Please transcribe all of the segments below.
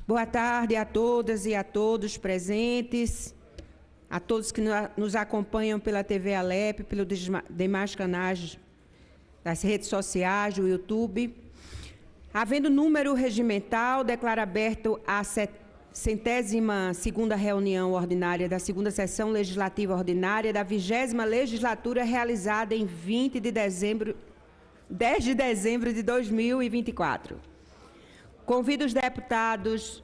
Boa tarde a todas e a todos presentes, a todos que nos acompanham pela TV Alep, pelos demais canais das redes sociais, do YouTube. Havendo número regimental, declaro aberto a 102ª reunião ordinária da segunda sessão legislativa ordinária da 20ª legislatura, realizada em 10 de dezembro de 2024. Convido os deputados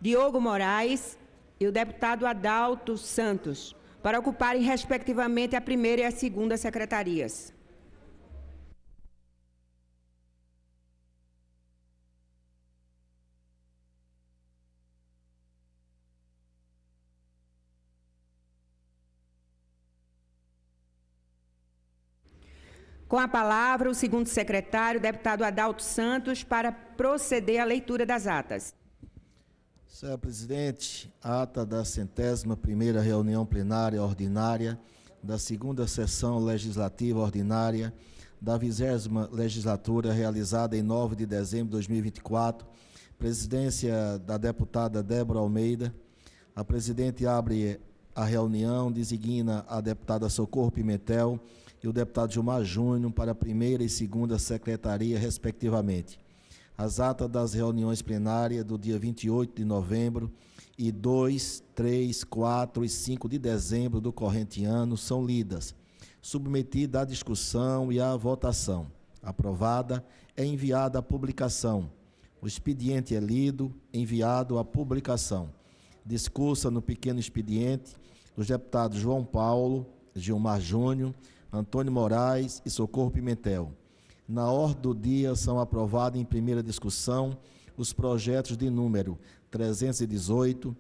Diogo Moraes e o deputado Adalto Santos para ocuparem, respectivamente, a primeira e a segunda secretarias. Com a palavra, o segundo secretário, deputado Adalto Santos, para proceder à leitura das atas. Senhor presidente, ata da 101ª reunião plenária ordinária da segunda sessão legislativa ordinária da 20ª legislatura, realizada em 9 de dezembro de 2024, presidência da deputada Débora Almeida. A presidente abre a reunião, designa a deputada Socorro Pimentel e o deputado Gilmar Júnior para a primeira e segunda secretaria, respectivamente. As atas das reuniões plenárias do dia 28 de novembro e 2, 3, 4 e 5 de dezembro do corrente ano são lidas, submetida à discussão e à votação. Aprovada, é enviada à publicação. O expediente é lido, enviado à publicação. Discussa no pequeno expediente os deputados João Paulo, Gilmar Júnior, Antônio Moraes e Socorro Pimentel. Na ordem do dia são aprovados em primeira discussão os projetos de número 318,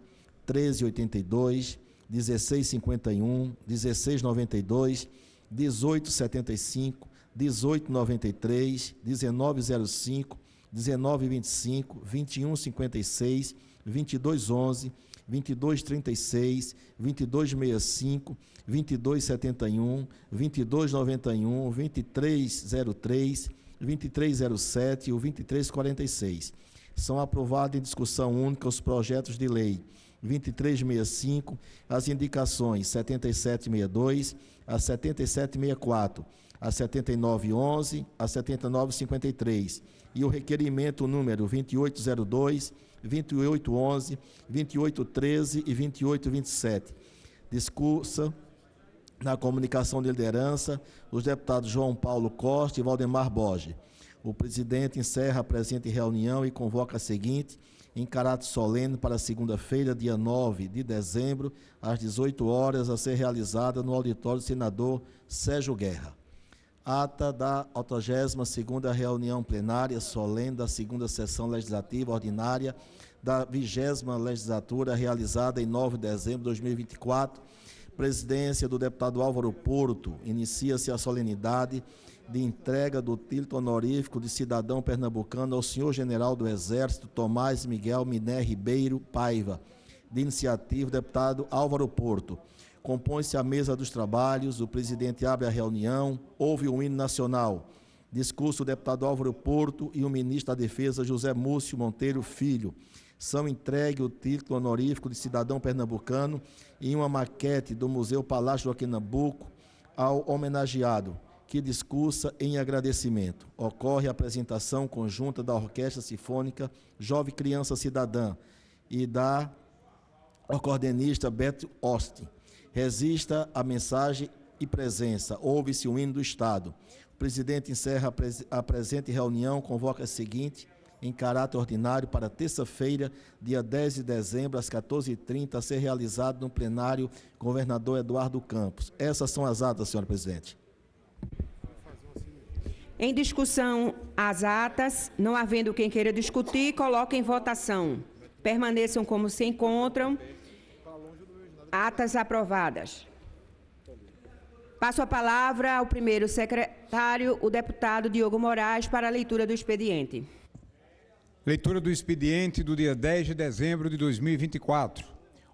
1382, 1651, 1692, 1875, 1893, 1905, 1925, 2156, 2211, 2236, 2265, 2271, 2291, 2303, 2307 e o 2346. São aprovados em discussão única os projetos de lei 2365, as indicações 7762 a 7764, a 7911, a 7953 e o requerimento número 2802, 2811, 2813 e 2827. Discursa na comunicação de liderança os deputados João Paulo Costa e Valdemar Borges. O presidente encerra a presente reunião e convoca a seguinte, em caráter solene, para segunda-feira, dia 9 de dezembro, às 18 horas, a ser realizada no auditório do senador Sérgio Guerra. Ata da 82ª reunião plenária solene da segunda sessão legislativa ordinária da 20ª legislatura, realizada em 9 de dezembro de 2024, presidência do deputado Álvaro Porto. Inicia-se a solenidade de entrega do título honorífico de cidadão pernambucano ao senhor general do Exército Tomás Miguel Miné Ribeiro Paiva, de iniciativa do deputado Álvaro Porto. Compõe-se a mesa dos trabalhos, o presidente abre a reunião, ouve o hino nacional. Discurso do deputado Álvaro Porto e o ministro da Defesa José Múcio Monteiro Filho. São entregue o título honorífico de cidadão pernambucano e uma maquete do Museu Palácio Joaquim Nabuco ao homenageado, que discursa em agradecimento. Ocorre a apresentação conjunta da Orquestra Sinfônica Jovem Criança Cidadã e da acordeonista Beth Austin. Resista a mensagem e presença. Ouve-se o hino do Estado. O presidente encerra a presente reunião, convoca a seguinte, em caráter ordinário, para terça-feira, dia 10 de dezembro, às 14h30, a ser realizado no plenário governador Eduardo Campos. Essas são as atas, senhora presidente. Em discussão as atas, não havendo quem queira discutir, coloque em votação. Permaneçam como se encontram. Atas aprovadas. Passo a palavra ao primeiro secretário, o deputado Diogo Moraes, para a leitura do expediente. Leitura do expediente do dia 10 de dezembro de 2024.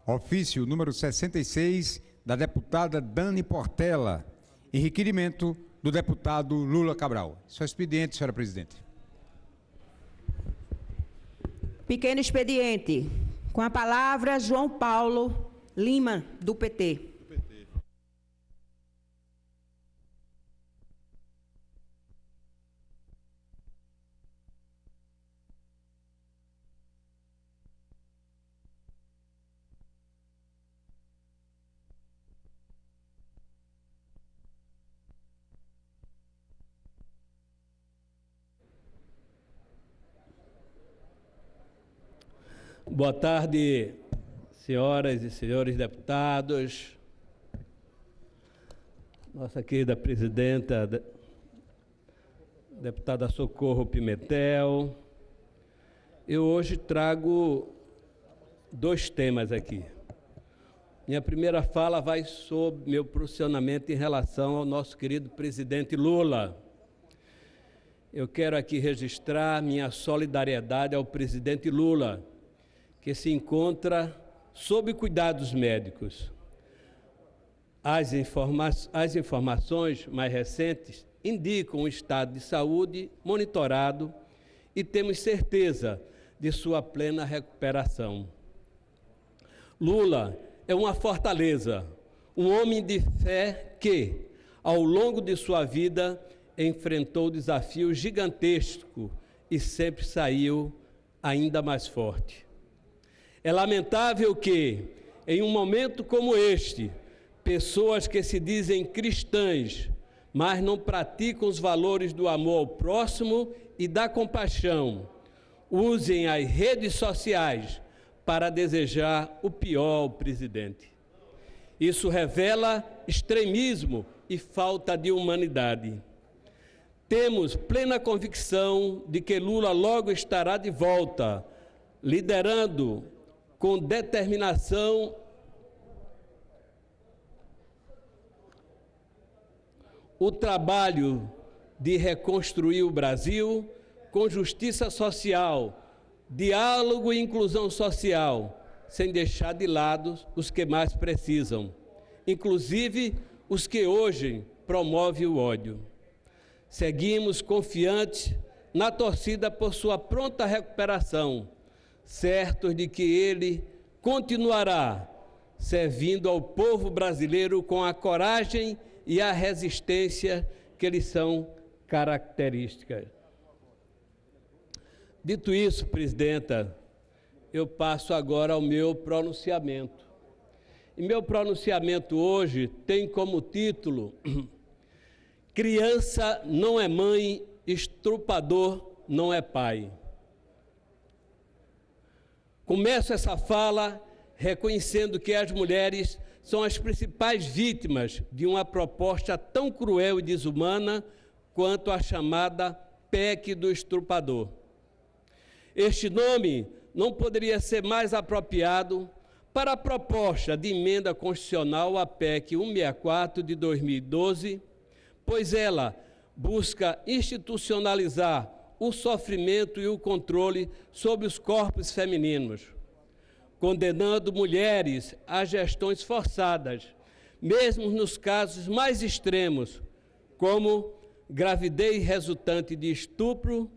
Ofício número 66 da deputada Dani Portela e requerimento do deputado Lula Cabral. Seu expediente, senhora presidente. Pequeno expediente. Com a palavra, João Paulo Lima, do PT. Boa tarde, senhoras e senhores deputados, nossa querida presidenta, deputada Socorro Pimentel. Eu hoje trago dois temas aqui. Minha primeira fala vai sobre meu posicionamento em relação ao nosso querido presidente Lula. Eu quero aqui registrar minha solidariedade ao presidente Lula, que se encontra sob cuidados médicos. As informações mais recentes indicam um estado de saúde monitorado e temos certeza de sua plena recuperação. Lula é uma fortaleza, um homem de fé que, ao longo de sua vida, enfrentou desafios gigantescos e sempre saiu ainda mais forte. É lamentável que, em um momento como este, pessoas que se dizem cristãs, mas não praticam os valores do amor ao próximo e da compaixão, usem as redes sociais para desejar o pior ao presidente. Isso revela extremismo e falta de humanidade. Temos plena convicção de que Lula logo estará de volta, liderando com determinação o trabalho de reconstruir o Brasil com justiça social, diálogo e inclusão social, sem deixar de lado os que mais precisam, inclusive os que hoje promovem o ódio. Seguimos confiantes na torcida por sua pronta recuperação, certos de que ele continuará servindo ao povo brasileiro com a coragem e a resistência que lhes são características. Dito isso, presidenta, eu passo agora ao meu pronunciamento. E meu pronunciamento hoje tem como título Criança não é mãe, estrupador não é pai. Começo essa fala reconhecendo que as mulheres são as principais vítimas de uma proposta tão cruel e desumana quanto a chamada PEC do estrupador. Este nome não poderia ser mais apropriado para a proposta de emenda constitucional à PEC 164 de 2012, pois ela busca institucionalizar o sofrimento e o controle sobre os corpos femininos, condenando mulheres a gestões forçadas, mesmo nos casos mais extremos, como gravidez resultante de estupro,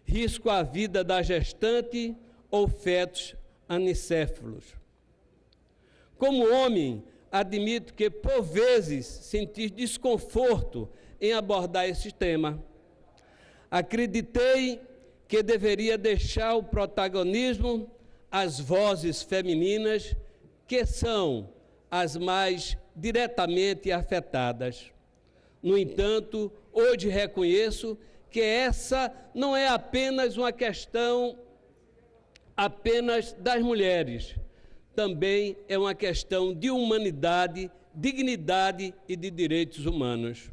risco à vida da gestante ou fetos anicéfalos. Como homem, admito que, por vezes, senti desconforto em abordar esse tema. Acreditei que deveria deixar o protagonismo às vozes femininas, que são as mais diretamente afetadas. No entanto, hoje reconheço que essa não é apenas uma questão apenas das mulheres, também é uma questão de humanidade, dignidade e de direitos humanos.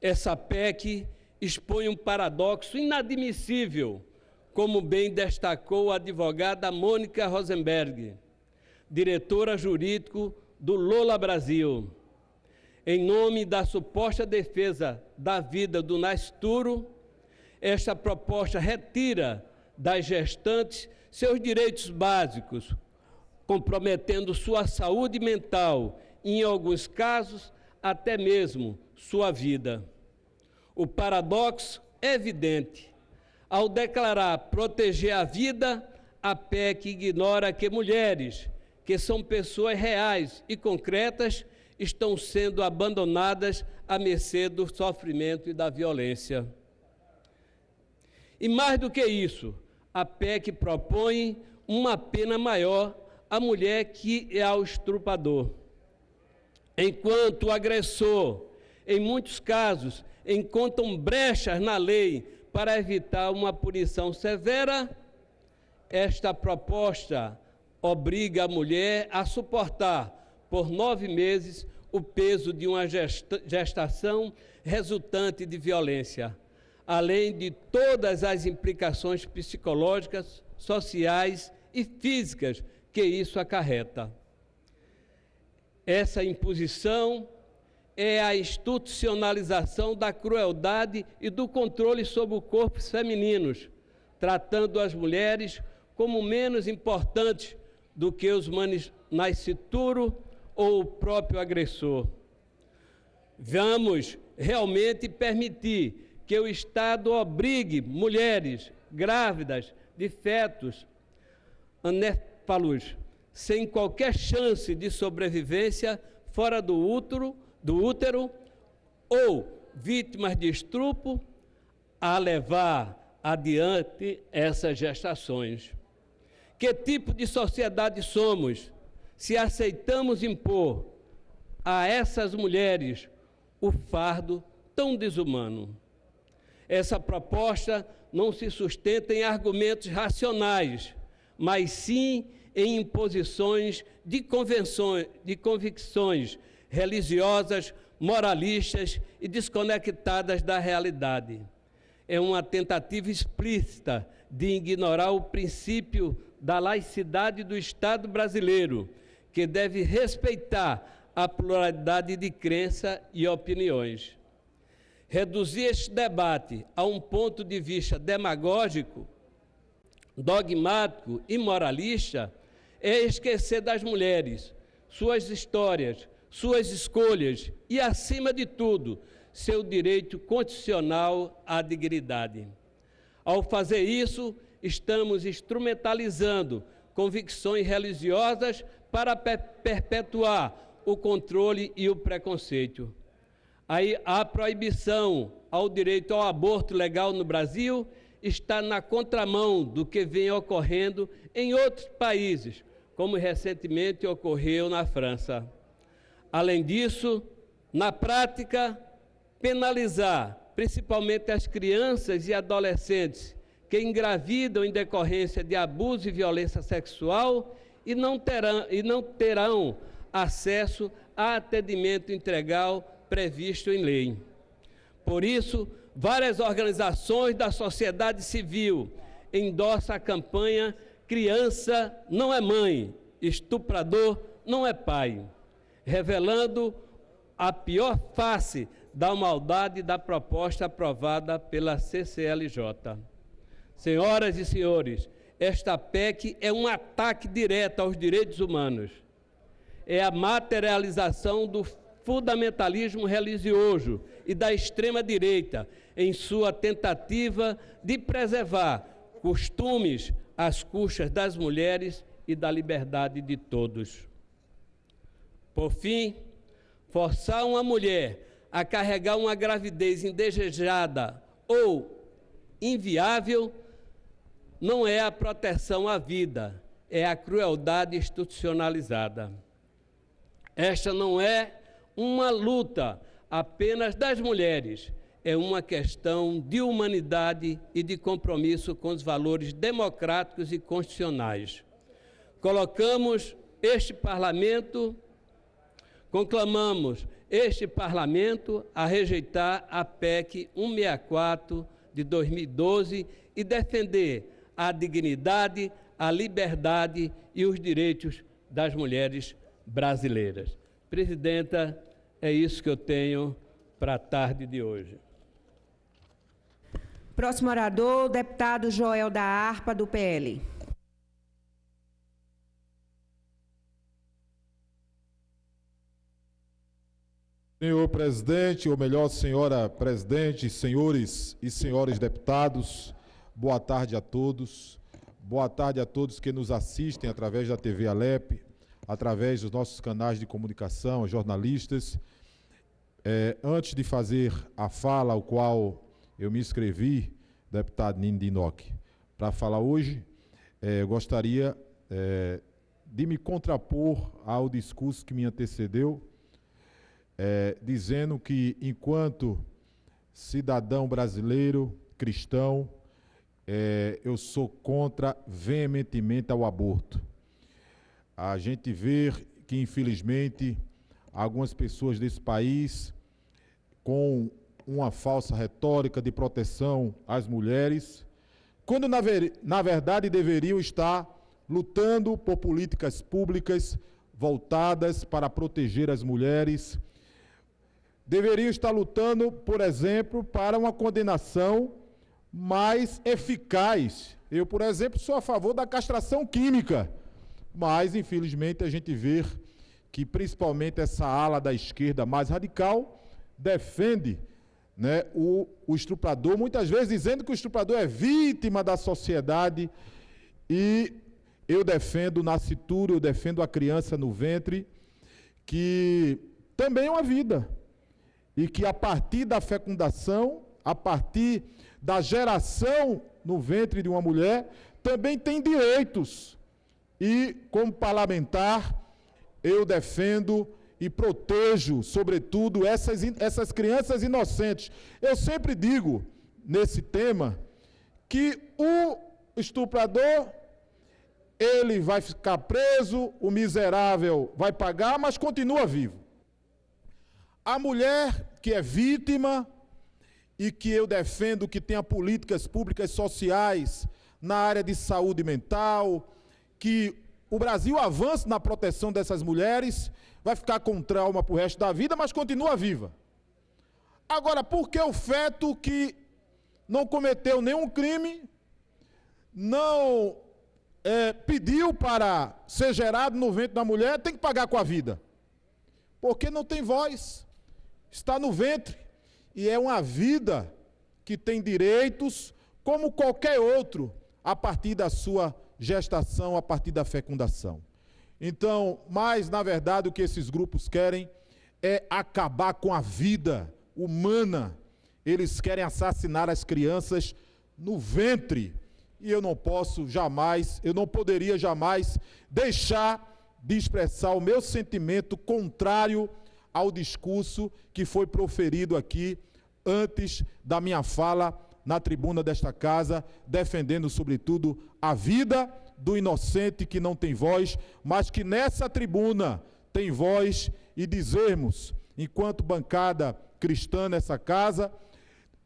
Essa PEC expõe um paradoxo inadmissível, como bem destacou a advogada Mônica Rosenberg, diretora jurídica do Lola Brasil. Em nome da suposta defesa da vida do nascituro, esta proposta retira das gestantes seus direitos básicos, comprometendo sua saúde mental e, em alguns casos, até mesmo sua vida. O paradoxo é evidente. Ao declarar proteger a vida, a PEC ignora que mulheres, que são pessoas reais e concretas, estão sendo abandonadas à mercê do sofrimento e da violência. E mais do que isso, a PEC propõe uma pena maior à mulher que é ao estuprador. Enquanto o agressor, em muitos casos, encontram brechas na lei para evitar uma punição severa, esta proposta obriga a mulher a suportar por 9 meses o peso de uma gestação resultante de violência, além de todas as implicações psicológicas, sociais e físicas que isso acarreta. Essa imposição é a institucionalização da crueldade e do controle sobre os corpos femininos, tratando as mulheres como menos importantes do que os nascituros ou o próprio agressor. Vamos realmente permitir que o Estado obrigue mulheres grávidas de fetos anéfalos, sem qualquer chance de sobrevivência fora do útero ou vítimas de estupro, a levar adiante essas gestações. Que tipo de sociedade somos se aceitamos impor a essas mulheres o fardo tão desumano? Essa proposta não se sustenta em argumentos racionais, mas sim em imposições de convicções religiosas, moralistas e desconectadas da realidade. É uma tentativa explícita de ignorar o princípio da laicidade do Estado brasileiro, que deve respeitar a pluralidade de crença e opiniões. Reduzir este debate a um ponto de vista demagógico, dogmático e moralista é esquecer das mulheres, suas histórias, suas escolhas e, acima de tudo, seu direito constitucional à dignidade. Ao fazer isso, estamos instrumentalizando convicções religiosas para perpetuar o controle e o preconceito. A proibição ao direito ao aborto legal no Brasil está na contramão do que vem ocorrendo em outros países, como recentemente ocorreu na França. Além disso, na prática, penalizar principalmente as crianças e adolescentes que engravidam em decorrência de abuso e violência sexual e não terão acesso a atendimento integral previsto em lei. Por isso, várias organizações da sociedade civil endossam a campanha Criança não é mãe, estuprador não é pai, revelando a pior face da maldade da proposta aprovada pela CCLJ. Senhoras e senhores, esta PEC é um ataque direto aos direitos humanos. É a materialização do fundamentalismo religioso e da extrema-direita em sua tentativa de preservar costumes às custas das mulheres e da liberdade de todos. Por fim, forçar uma mulher a carregar uma gravidez indesejada ou inviável não é a proteção à vida, é a crueldade institucionalizada. Esta não é uma luta apenas das mulheres, é uma questão de humanidade e de compromisso com os valores democráticos e constitucionais. Conclamamos este Parlamento a rejeitar a PEC 164 de 2012 e defender a dignidade, a liberdade e os direitos das mulheres brasileiras. Presidenta, é isso que eu tenho para a tarde de hoje. Próximo orador, o deputado Joel da Harpa, do PL. Senhor presidente, ou melhor, senhora presidente, senhores e senhores deputados, boa tarde a todos. Boa tarde a todos que nos assistem através da TV Alep, através dos nossos canais de comunicação, jornalistas. Antes de fazer a fala ao qual eu me inscrevi, deputado Nino Dinoc, para falar hoje, eu gostaria de me contrapor ao discurso que me antecedeu, dizendo que, enquanto cidadão brasileiro, cristão, eu sou contra veementemente ao aborto. A gente vê que, infelizmente, algumas pessoas desse país, com uma falsa retórica de proteção às mulheres, quando na verdade deveriam estar lutando por políticas públicas voltadas para proteger as mulheres, deveriam estar lutando, por exemplo, para uma condenação mais eficaz. Eu, por exemplo, sou a favor da castração química, mas, infelizmente, a gente vê que, principalmente, essa ala da esquerda mais radical defende, né, o estuprador, muitas vezes dizendo que o estuprador é vítima da sociedade, e eu defendo o nascituro, eu defendo a criança no ventre, que também é uma vida, e que a partir da fecundação, a partir da geração no ventre de uma mulher, também tem direitos. E, como parlamentar, eu defendo e protejo, sobretudo, essas crianças inocentes. Eu sempre digo, nesse tema, que o estuprador, ele vai ficar preso, o miserável vai pagar, mas continua vivo. A mulher que é vítima e que eu defendo que tenha políticas públicas sociais na área de saúde mental, que o Brasil avance na proteção dessas mulheres, vai ficar com trauma para o resto da vida, mas continua viva. Agora, por que o feto que não cometeu nenhum crime, não pediu para ser gerado no ventre da mulher, tem que pagar com a vida? Porque não tem voz, está no ventre, e é uma vida que tem direitos como qualquer outro, a partir da sua gestação, a partir da fecundação. Então, mas, na verdade, o que esses grupos querem é acabar com a vida humana. Eles querem assassinar as crianças no ventre. E eu não posso jamais, eu não poderia jamais deixar de expressar o meu sentimento contrário ao discurso que foi proferido aqui antes da minha fala na tribuna desta casa, defendendo, sobretudo, a vida do inocente que não tem voz, mas que nessa tribuna tem voz, e dizermos, enquanto bancada cristã nessa casa,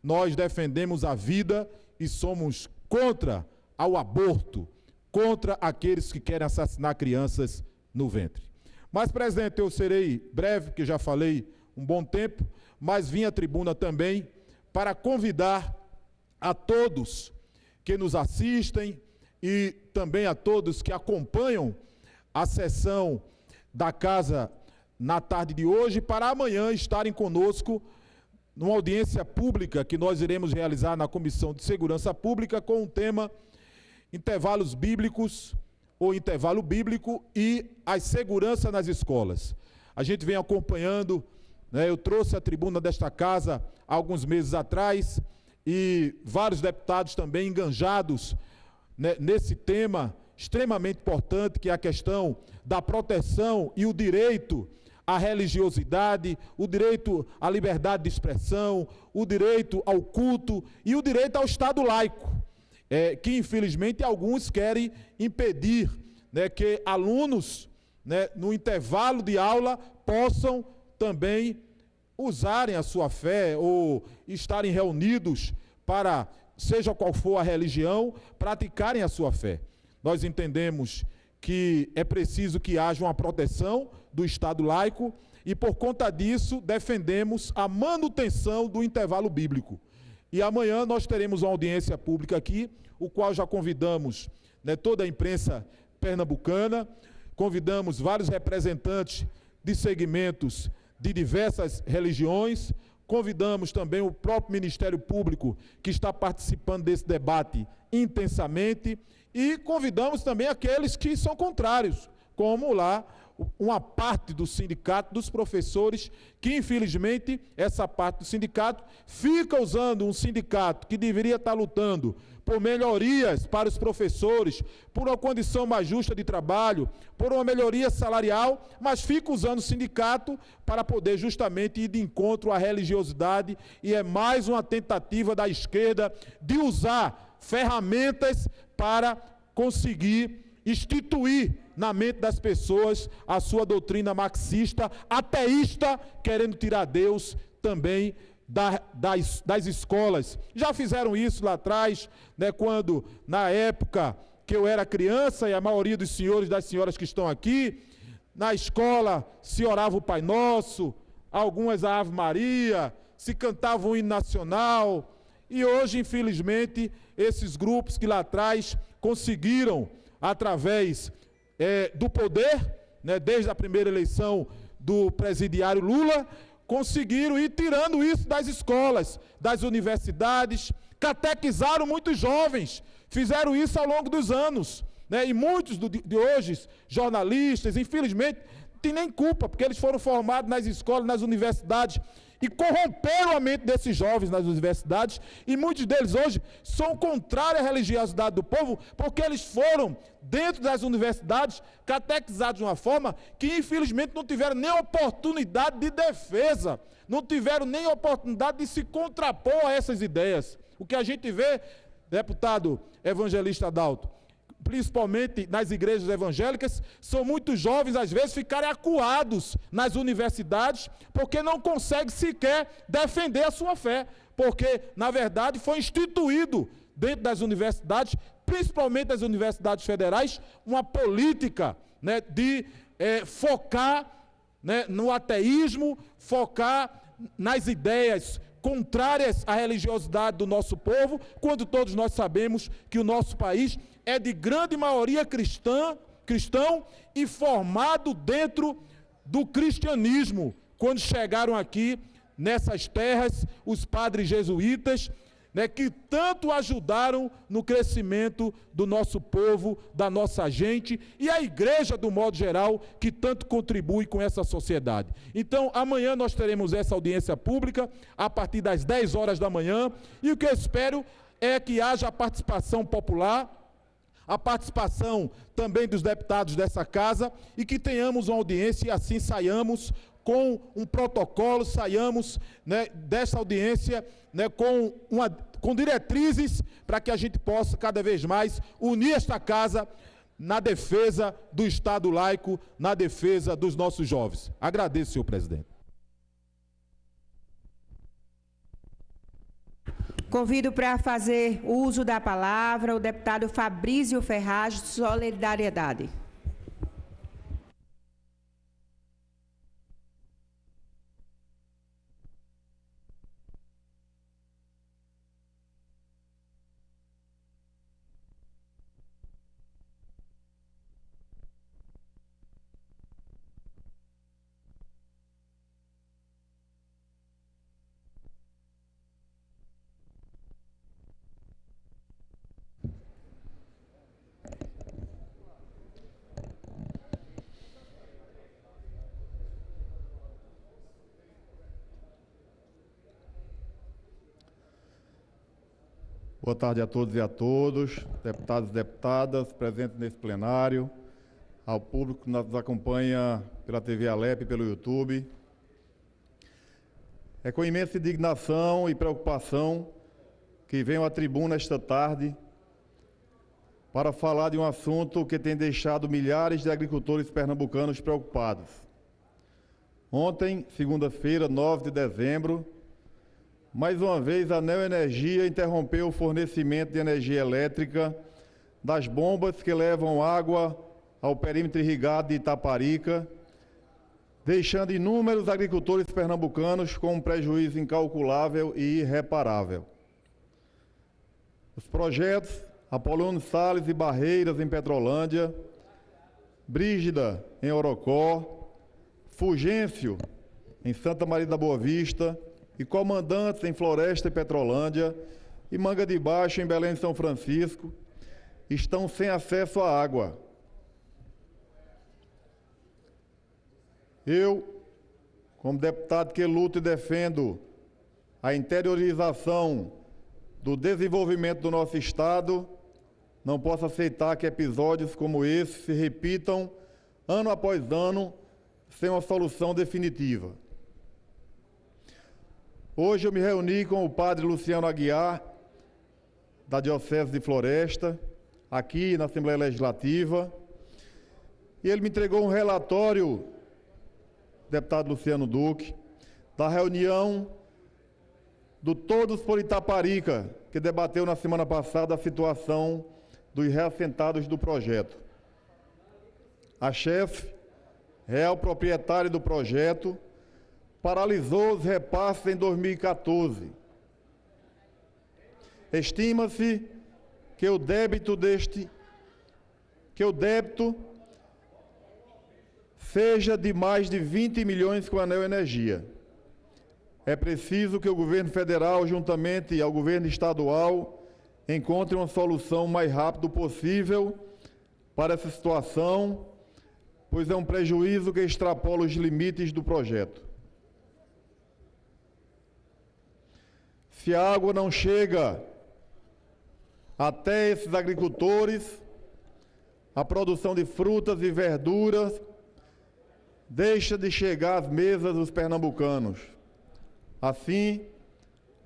nós defendemos a vida e somos contra ao aborto, contra aqueles que querem assassinar crianças no ventre. Mas, presidente, eu serei breve, que já falei um bom tempo, mas vim à tribuna também para convidar a todos que nos assistem e também a todos que acompanham a sessão da casa na tarde de hoje, para amanhã estarem conosco numa audiência pública que nós iremos realizar na Comissão de Segurança Pública com o tema Intervalos Bíblicos ou Intervalo Bíblico e a Segurança nas Escolas. A gente vem acompanhando, né, eu trouxe a tribuna desta casa há alguns meses atrás, e vários deputados também enganjados, né, nesse tema extremamente importante, que é a questão da proteção e o direito à religiosidade, o direito à liberdade de expressão, o direito ao culto e o direito ao Estado laico, que infelizmente alguns querem impedir, né, que alunos, né, no intervalo de aula possam também usarem a sua fé ou estarem reunidos para, seja qual for a religião, praticarem a sua fé. Nós entendemos que é preciso que haja uma proteção do Estado laico e, por conta disso, defendemos a manutenção do intervalo bíblico. E amanhã nós teremos uma audiência pública aqui, o qual já convidamos, né, toda a imprensa pernambucana, convidamos vários representantes de segmentos de diversas religiões, convidamos também o próprio Ministério Público, que está participando desse debate intensamente, e convidamos também aqueles que são contrários, como lá uma parte do sindicato dos professores, que infelizmente essa parte do sindicato fica usando um sindicato que deveria estar lutando por melhorias para os professores, por uma condição mais justa de trabalho, por uma melhoria salarial, mas fica usando o sindicato para poder justamente ir de encontro à religiosidade, e é mais uma tentativa da esquerda de usar ferramentas para conseguir instituir na mente das pessoas a sua doutrina marxista, ateísta, querendo tirar Deus também das escolas. Já fizeram isso lá atrás, né, quando, na época que eu era criança, e a maioria dos senhores e das senhoras que estão aqui, na escola se orava o Pai Nosso, algumas a Ave Maria, se cantava o hino nacional, e hoje, infelizmente, esses grupos que lá atrás conseguiram, através do poder, né, desde a primeira eleição do presidiário Lula, conseguiram ir tirando isso das escolas, das universidades, catequizaram muitos jovens, fizeram isso ao longo dos anos, né, e muitos de hoje, jornalistas, infelizmente, não tem nem culpa, porque eles foram formados nas escolas, nas universidades, e corromperam a mente desses jovens nas universidades, e muitos deles hoje são contrários à religiosidade do povo, porque eles foram, dentro das universidades, catequizados de uma forma que, infelizmente, não tiveram nem oportunidade de defesa, não tiveram nem oportunidade de se contrapor a essas ideias. O que a gente vê, deputado evangelista Adalto, principalmente nas igrejas evangélicas, são muitos jovens, às vezes, ficarem acuados nas universidades, porque não conseguem sequer defender a sua fé, porque, na verdade, foi instituído dentro das universidades, principalmente das universidades federais, uma política, né, de focar, né, no ateísmo, focar nas ideias contrárias à religiosidade do nosso povo, quando todos nós sabemos que o nosso país é de grande maioria cristão e formado dentro do cristianismo. Quando chegaram aqui nessas terras, os padres jesuítas, né, que tanto ajudaram no crescimento do nosso povo, da nossa gente, e a igreja, do modo geral, que tanto contribui com essa sociedade. Então, amanhã nós teremos essa audiência pública, a partir das 10 horas da manhã, e o que eu espero é que haja a participação popular, a participação também dos deputados dessa casa, e que tenhamos uma audiência e assim saiamos com um protocolo, saiamos, né, dessa audiência, né, com diretrizes para que a gente possa cada vez mais unir esta casa na defesa do Estado laico, na defesa dos nossos jovens. Agradeço, senhor presidente. Convido para fazer uso da palavra o deputado Fabrício Ferraz, de Solidariedade. Boa tarde a todos e a todas, deputados e deputadas presentes nesse plenário, ao público que nos acompanha pela TV Alep e pelo YouTube. É com imensa indignação e preocupação que venho à tribuna esta tarde para falar de um assunto que tem deixado milhares de agricultores pernambucanos preocupados. Ontem, segunda-feira, 9 de dezembro, mais uma vez, a Neoenergia interrompeu o fornecimento de energia elétrica das bombas que levam água ao perímetro irrigado de Itaparica, deixando inúmeros agricultores pernambucanos com um prejuízo incalculável e irreparável. Os projetos Apolônio Salles e Barreiras, em Petrolândia, Brígida, em Orocó, Fulgêncio, em Santa Maria da Boa Vista, e Comandantes em Floresta e Petrolândia e Manga de Baixo em Belém de São Francisco estão sem acesso à água. Eu, como deputado que luto e defendo a interiorização do desenvolvimento do nosso Estado, não posso aceitar que episódios como esse se repitam ano após ano sem uma solução definitiva. Hoje eu me reuni com o padre Luciano Aguiar, da Diocese de Floresta, aqui na Assembleia Legislativa, e ele me entregou um relatório, deputado Luciano Duque, da reunião do Todos por Itaparica, que debateu na semana passada a situação dos reassentados do projeto. A chefe, real proprietária do projeto, paralisou os repasses em 2014. Estima-se que o débito seja de mais de 20 milhões com a Neoenergia. É preciso que o governo federal, juntamente ao governo estadual, encontre uma solução o mais rápido possível para essa situação, pois é um prejuízo que extrapola os limites do projeto. Se a água não chega até esses agricultores, a produção de frutas e verduras deixa de chegar às mesas dos pernambucanos. Assim,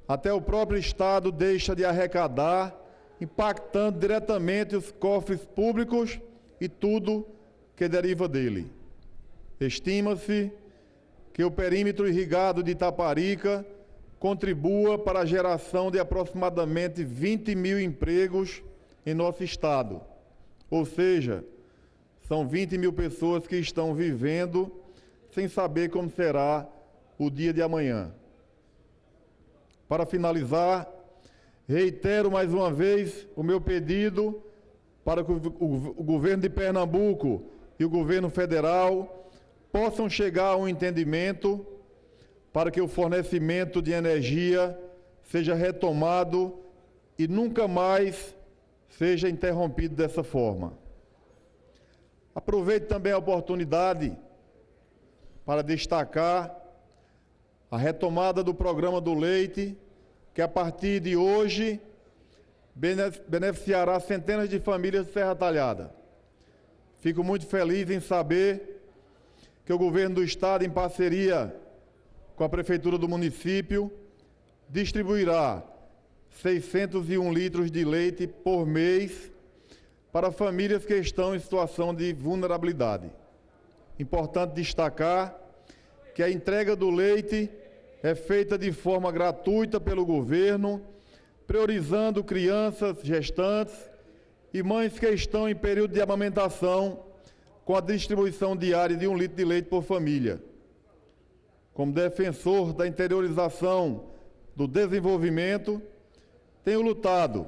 até o próprio Estado deixa de arrecadar, impactando diretamente os cofres públicos e tudo que deriva dele. Estima-se que o perímetro irrigado de Itaparica contribua para a geração de aproximadamente 20 mil empregos em nosso Estado. Ou seja, são 20 mil pessoas que estão vivendo sem saber como será o dia de amanhã. Para finalizar, reitero mais uma vez o meu pedido para que o governo de Pernambuco e o governo federal possam chegar a um entendimento para que o fornecimento de energia seja retomado e nunca mais seja interrompido dessa forma. Aproveito também a oportunidade para destacar a retomada do programa do leite, que a partir de hoje beneficiará centenas de famílias de Serra Talhada. Fico muito feliz em saber que o governo do Estado, em parceria com a Prefeitura do município, distribuirá 601 litros de leite por mês para famílias que estão em situação de vulnerabilidade. Importante destacar que a entrega do leite é feita de forma gratuita pelo governo, priorizando crianças gestantes e mães que estão em período de amamentação, com a distribuição diária de 1 litro de leite por família. Como defensor da interiorização do desenvolvimento, tenho lutado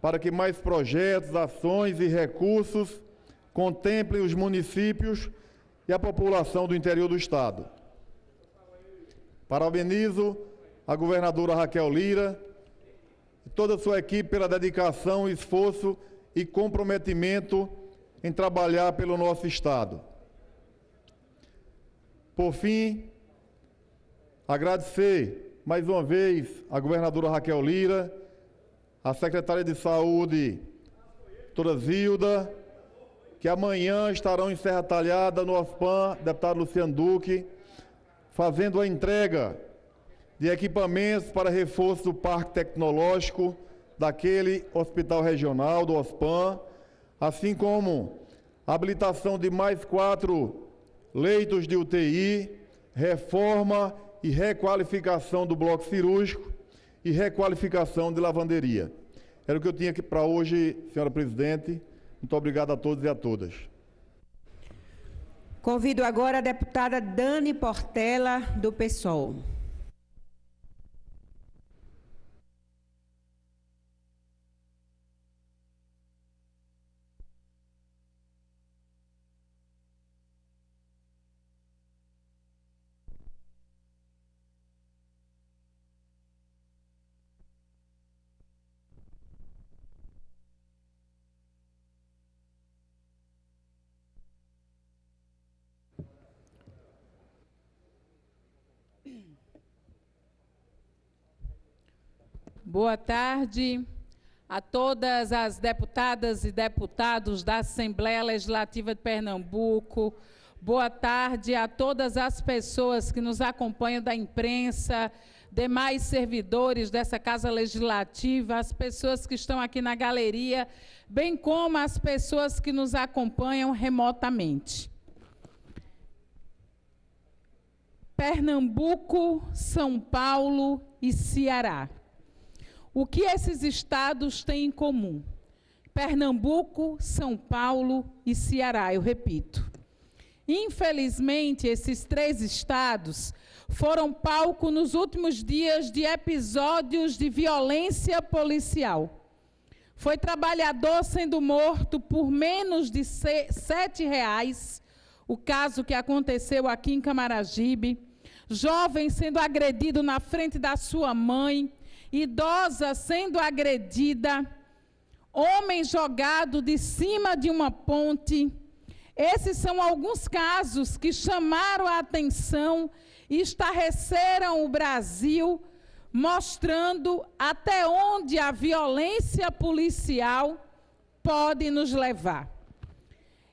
para que mais projetos, ações e recursos contemplem os municípios e a população do interior do Estado. Parabenizo a governadora Raquel Lira e toda a sua equipe pela dedicação, esforço e comprometimento em trabalhar pelo nosso Estado. Por fim, agradecer mais uma vez a governadora Raquel Lira, a secretária de Saúde, doutora Zilda, que amanhã estarão em Serra Talhada, no OSPAN, deputado Luciano Duque, fazendo a entrega de equipamentos para reforço do parque tecnológico daquele hospital regional do OSPAN, assim como a habilitação de mais 4 leitos de UTI, reforma e requalificação do bloco cirúrgico e requalificação de lavanderia. Era o que eu tinha aqui para hoje, senhora presidente. Muito obrigado a todos e a todas. Convido agora a deputada Dani Portela, do PSOL. Boa tarde a todas as deputadas e deputados da Assembleia Legislativa de Pernambuco. Boa tarde a todas as pessoas que nos acompanham da imprensa, demais servidores dessa Casa Legislativa, as pessoas que estão aqui na galeria, bem como as pessoas que nos acompanham remotamente. Pernambuco, São Paulo e Ceará. O que esses estados têm em comum? Pernambuco, São Paulo e Ceará, eu repito. Infelizmente, esses três estados foram palco nos últimos dias de episódios de violência policial. Foi trabalhador sendo morto por menos de R$7, o caso que aconteceu aqui em Camaragibe, jovem sendo agredido na frente da sua mãe, idosa sendo agredida, homem jogado de cima de uma ponte. Esses são alguns casos que chamaram a atenção e estarreceram o Brasil, mostrando até onde a violência policial pode nos levar.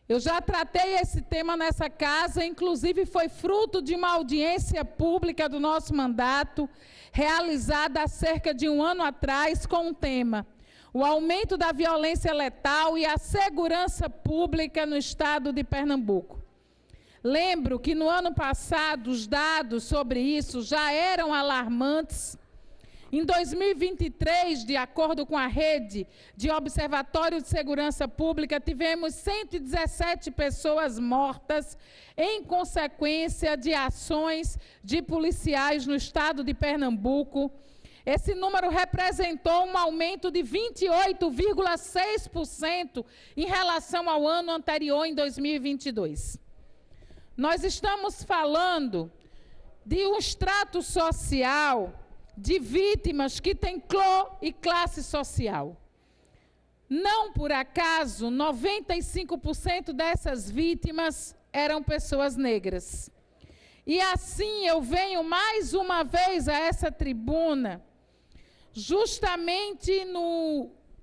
Eu já tratei esse tema nessa casa, inclusive foi fruto de uma audiência pública do nosso mandato, realizada há cerca de um ano atrás, com o tema: o aumento da violência letal e a segurança pública no estado de Pernambuco. Lembro que no ano passado os dados sobre isso já eram alarmantes. Em 2023, de acordo com a rede de Observatório de Segurança Pública, tivemos 117 pessoas mortas em consequência de ações de policiais no estado de Pernambuco. Esse número representou um aumento de 28,6% em relação ao ano anterior, em 2022. Nós estamos falando de um extrato social de vítimas que tem clã e classe social. Não por acaso, 95% dessas vítimas eram pessoas negras. E assim eu venho mais uma vez a essa tribuna, justamente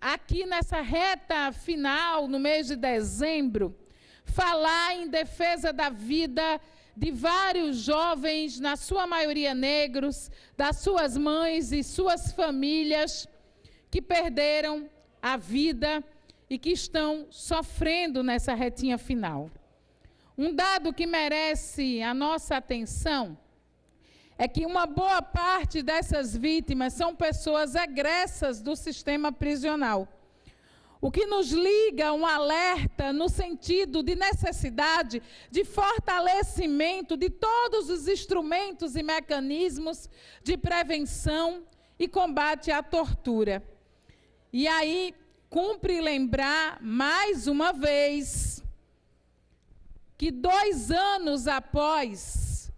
aqui nessa reta final, no mês de dezembro, falar em defesa da vida de vários jovens, na sua maioria negros, das suas mães e suas famílias, que perderam a vida e que estão sofrendo nessa retinha final. Um dado que merece a nossa atenção é que uma boa parte dessas vítimas são pessoas egressas do sistema prisional. O que nos liga um alerta no sentido de necessidade de fortalecimento de todos os instrumentos e mecanismos de prevenção e combate à tortura. E aí, cumpre lembrar, mais uma vez, que 2 anos após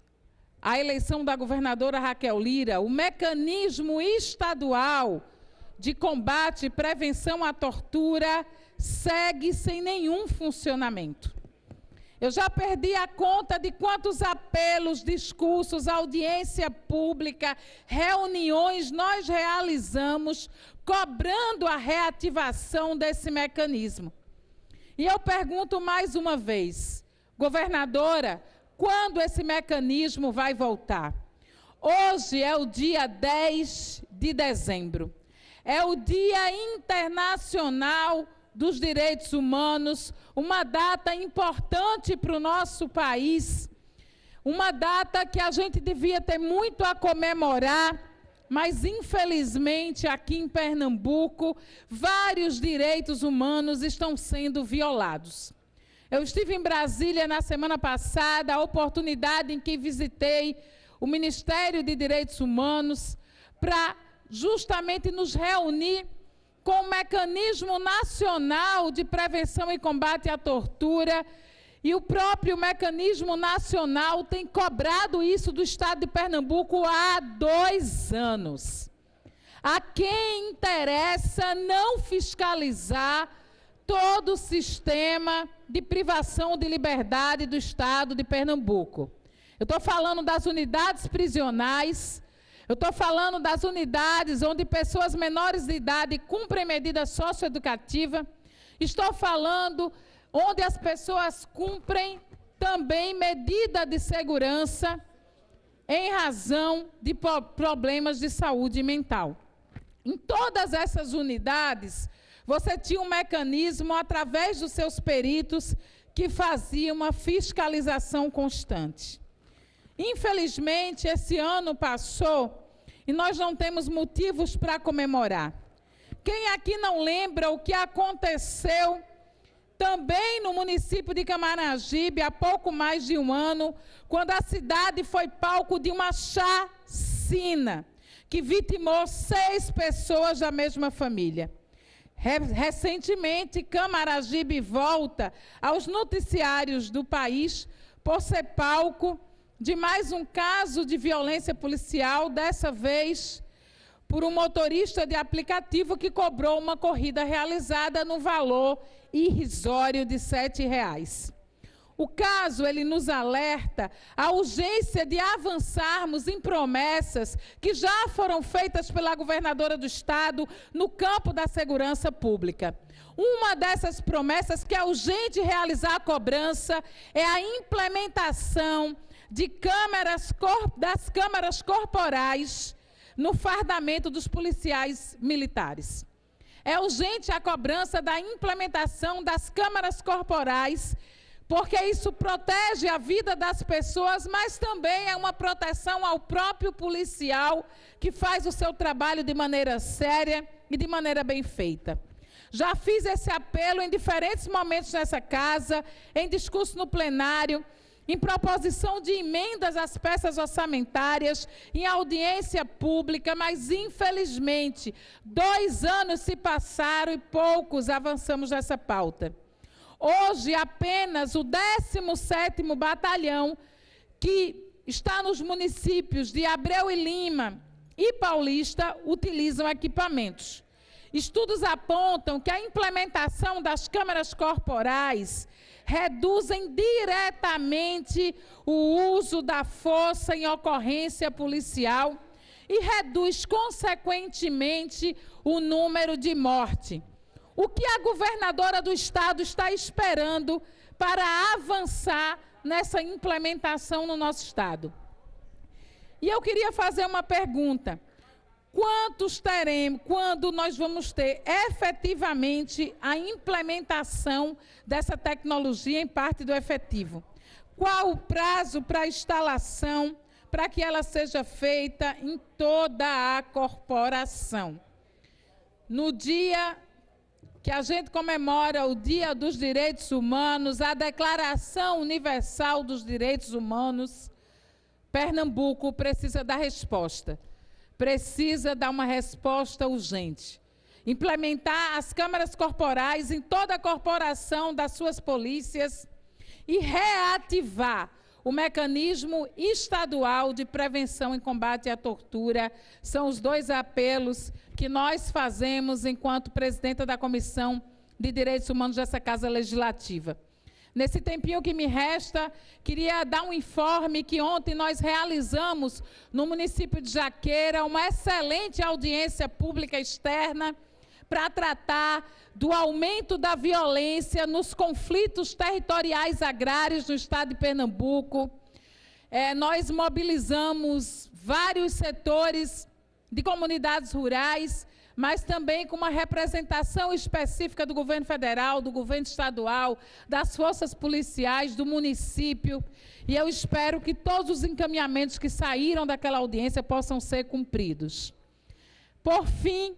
a eleição da governadora Raquel Lira, o mecanismo estadual de combate e prevenção à tortura segue sem nenhum funcionamento. Eu já perdi a conta de quantos apelos, discursos, audiência pública, reuniões nós realizamos cobrando a reativação desse mecanismo. E eu pergunto mais uma vez, governadora, quando esse mecanismo vai voltar? Hoje é o dia 10 de dezembro. É o Dia Internacional dos Direitos Humanos, uma data importante para o nosso país, uma data que a gente devia ter muito a comemorar, mas infelizmente aqui em Pernambuco, vários direitos humanos estão sendo violados. Eu estive em Brasília na semana passada, a oportunidade em que visitei o Ministério de Direitos Humanos para justamente nos reunir com o Mecanismo Nacional de Prevenção e Combate à Tortura, e o próprio Mecanismo Nacional tem cobrado isso do Estado de Pernambuco há 2 anos. A quem interessa não fiscalizar todo o sistema de privação de liberdade do Estado de Pernambuco. Eu estou falando das unidades prisionais, Eu estou falando das unidades onde pessoas menores de idade cumprem medida socioeducativa. Estou falando onde as pessoas cumprem também medida de segurança em razão de problemas de saúde mental. Em todas essas unidades, você tinha um mecanismo através dos seus peritos que fazia uma fiscalização constante. Infelizmente, esse ano passou e nós não temos motivos para comemorar. Quem aqui não lembra o que aconteceu também no município de Camaragibe, há pouco mais de um ano, quando a cidade foi palco de uma chacina, que vitimou 6 pessoas da mesma família. Recentemente, Camaragibe volta aos noticiários do país por ser palco de mais um caso de violência policial, dessa vez por um motorista de aplicativo que cobrou uma corrida realizada no valor irrisório de R$ 7. O caso, ele nos alerta a urgência de avançarmos em promessas que já foram feitas pela governadora do estado no campo da segurança pública. Uma dessas promessas que é urgente realizar a cobrança é a implementação das câmaras corporais no fardamento dos policiais militares. É urgente a cobrança da implementação das câmaras corporais, porque isso protege a vida das pessoas, mas também é uma proteção ao próprio policial que faz o seu trabalho de maneira séria e de maneira bem feita. Já fiz esse apelo em diferentes momentos nessa casa, em discurso no plenário, em proposição de emendas às peças orçamentárias, em audiência pública, mas, infelizmente, 2 anos se passaram e poucos avançamos nessa pauta. Hoje, apenas o 17º Batalhão, que está nos municípios de Abreu e Lima e Paulista, utilizam equipamentos. Estudos apontam que a implementação das câmaras corporais reduzem diretamente o uso da força em ocorrência policial e reduz, consequentemente, o número de mortes. O que a governadora do estado está esperando para avançar nessa implementação no nosso estado? E eu queria fazer uma pergunta. Quantos teremos, quando nós vamos ter efetivamente a implementação dessa tecnologia em parte do efetivo? Qual o prazo para a instalação, para que ela seja feita em toda a corporação? No dia que a gente comemora o Dia dos Direitos Humanos, a Declaração Universal dos Direitos Humanos, Pernambuco precisa dar resposta. Precisa dar uma resposta urgente. Implementar as câmaras corporais em toda a corporação das suas polícias e reativar o mecanismo estadual de prevenção e combate à tortura. São os 2 apelos que nós fazemos enquanto presidenta da Comissão de Direitos Humanos dessa Casa Legislativa. Nesse tempinho que me resta, queria dar um informe que ontem nós realizamos no município de Jaqueira, uma excelente audiência pública externa para tratar do aumento da violência nos conflitos territoriais agrários no estado de Pernambuco. Nós mobilizamos vários setores de comunidades rurais, mas também com uma representação específica do governo federal, do governo estadual, das forças policiais, do município, e eu espero que todos os encaminhamentos que saíram daquela audiência possam ser cumpridos. Por fim,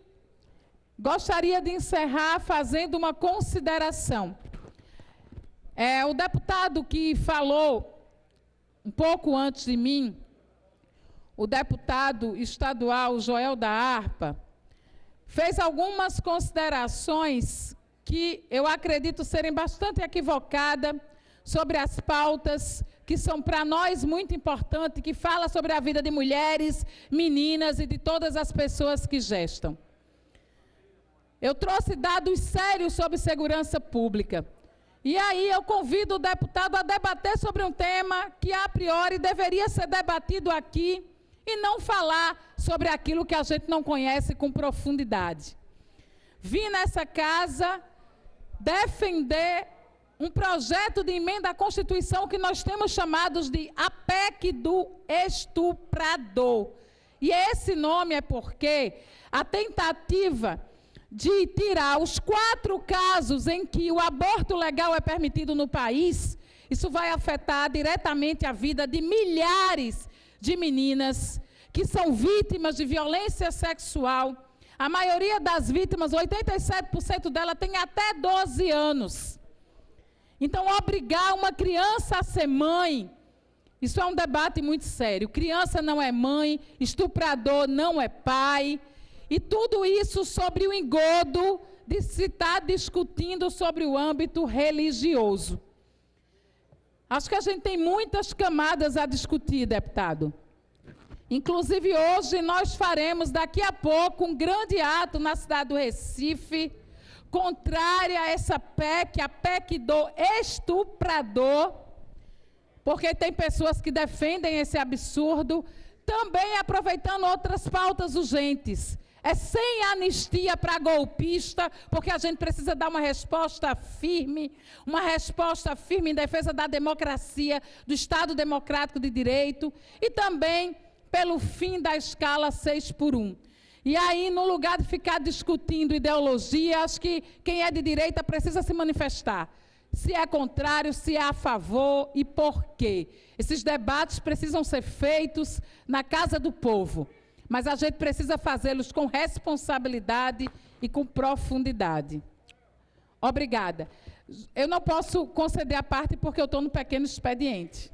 gostaria de encerrar fazendo uma consideração. O deputado que falou um pouco antes de mim, o deputado estadual Joel da Harpa, fez algumas considerações que eu acredito serem bastante equivocadas sobre as pautas que são para nós muito importantes, que fala sobre a vida de mulheres, meninas e de todas as pessoas que gestam. Eu trouxe dados sérios sobre segurança pública. E aí eu convido o deputado a debater sobre um tema que, a priori, deveria ser debatido aqui e não falar sobre aquilo que a gente não conhece com profundidade. Vim nessa casa defender um projeto de emenda à Constituição que nós temos chamados de a PEC do estuprador. E esse nome é porque a tentativa de tirar os 4 casos em que o aborto legal é permitido no país, isso vai afetar diretamente a vida de milhares de meninas que são vítimas de violência sexual. A maioria das vítimas, 87% delas, tem até 12 anos. Então, obrigar uma criança a ser mãe, isso é um debate muito sério. Criança não é mãe, estuprador não é pai. E tudo isso sobre o engodo de se estar discutindo sobre o âmbito religioso. Acho que a gente tem muitas camadas a discutir, deputado. Inclusive, hoje nós faremos, daqui a pouco, um grande ato na cidade do Recife, contrária a essa PEC, a PEC do estuprador, porque tem pessoas que defendem esse absurdo, também aproveitando outras pautas urgentes. É sem anistia para golpista, porque a gente precisa dar uma resposta firme em defesa da democracia, do Estado Democrático de Direito, e também pelo fim da escala 6x1. E aí, no lugar de ficar discutindo ideologia, acho que quem é de direita precisa se manifestar. Se é contrário, se é a favor e por quê. Esses debates precisam ser feitos na casa do povo, mas a gente precisa fazê-los com responsabilidade e com profundidade. Obrigada. Eu não posso conceder a parte porque eu estou no pequeno expediente.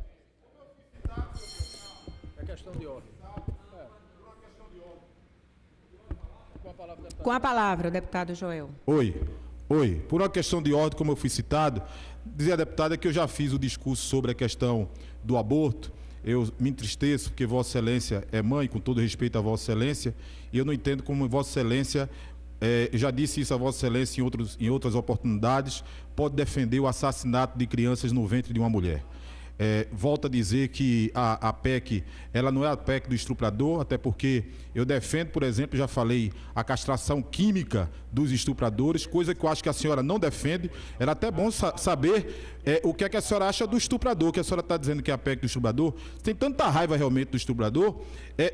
É questão de ordem. Com a palavra, deputado Joel. Oi. Por uma questão de ordem, como eu fui citado, dizer à deputada que eu já fiz o discurso sobre a questão do aborto. Eu me entristeço porque Vossa Excelência é mãe, com todo respeito a Vossa Excelência, e eu não entendo como Vossa Excelência, eu já disse isso a Vossa Excelência em outras oportunidades, pode defender o assassinato de crianças no ventre de uma mulher. Volto a dizer que a PEC, ela não é a PEC do estuprador, até porque eu defendo, por exemplo, já falei, a castração química dos estupradores, coisa que eu acho que a senhora não defende. Era até bom saber o que é que a senhora acha do estuprador, que a senhora está dizendo que é a PEC do estuprador. Tem tanta raiva realmente do estuprador,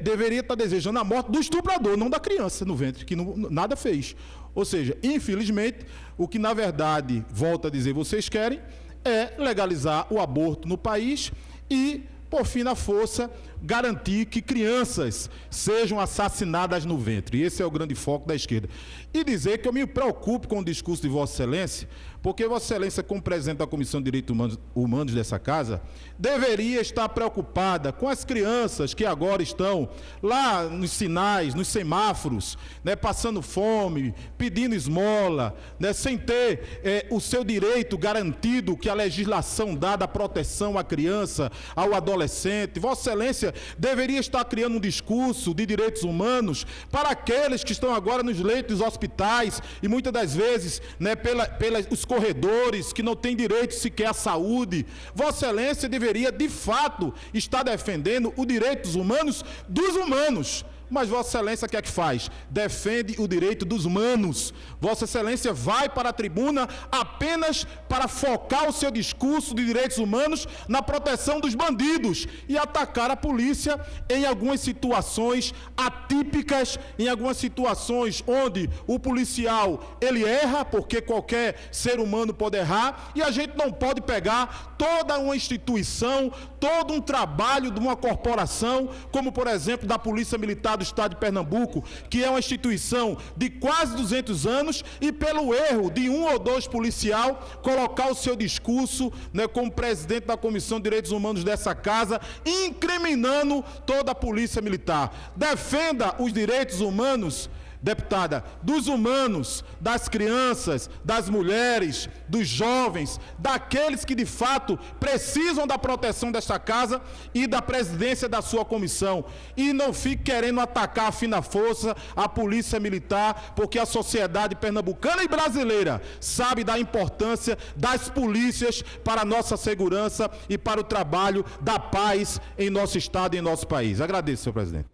deveria estar desejando a morte do estuprador, não da criança no ventre, que nada fez. Ou seja, infelizmente, o que na verdade, volto a dizer, vocês querem é legalizar o aborto no país e, por fim na força, garantir que crianças sejam assassinadas no ventre. Esse é o grande foco da esquerda. E dizer que eu me preocupo com o discurso de Vossa Excelência, porque Vossa Excelência, como presidente da Comissão de Direitos Humanos dessa casa, deveria estar preocupada com as crianças que agora estão lá nos sinais, nos semáforos, né, passando fome, pedindo esmola, né, sem ter o seu direito garantido que a legislação dá da proteção à criança, ao adolescente. Vossa Excelência deveria estar criando um discurso de direitos humanos para aqueles que estão agora nos leitos dos hospitais e muitas das vezes, né, pelos corredores, que não têm direito sequer à saúde. Vossa Excelência deveria, de fato, estar defendendo os direitos humanos dos humanos. Mas Vossa Excelência, o que é que faz? Defende o direito dos humanos. Vossa Excelência vai para a tribuna apenas para focar o seu discurso de direitos humanos na proteção dos bandidos e atacar a polícia em algumas situações atípicas, em algumas situações onde o policial, ele erra, porque qualquer ser humano pode errar, e a gente não pode pegar toda uma instituição, todo um trabalho de uma corporação, como por exemplo da Polícia Militar do Estado de Pernambuco, que é uma instituição de quase 200 anos, e pelo erro de um ou dois policial colocar o seu discurso, né, como presidente da Comissão de Direitos Humanos dessa casa, incriminando toda a Polícia Militar. Defenda os direitos humanos deputada, dos humanos, das crianças, das mulheres, dos jovens, daqueles que de fato precisam da proteção desta casa e da presidência da sua comissão. E não fique querendo atacar a fina força, a polícia militar, porque a sociedade pernambucana e brasileira sabe da importância das polícias para a nossa segurança e para o trabalho da paz em nosso estado e em nosso país. Agradeço, senhor presidente.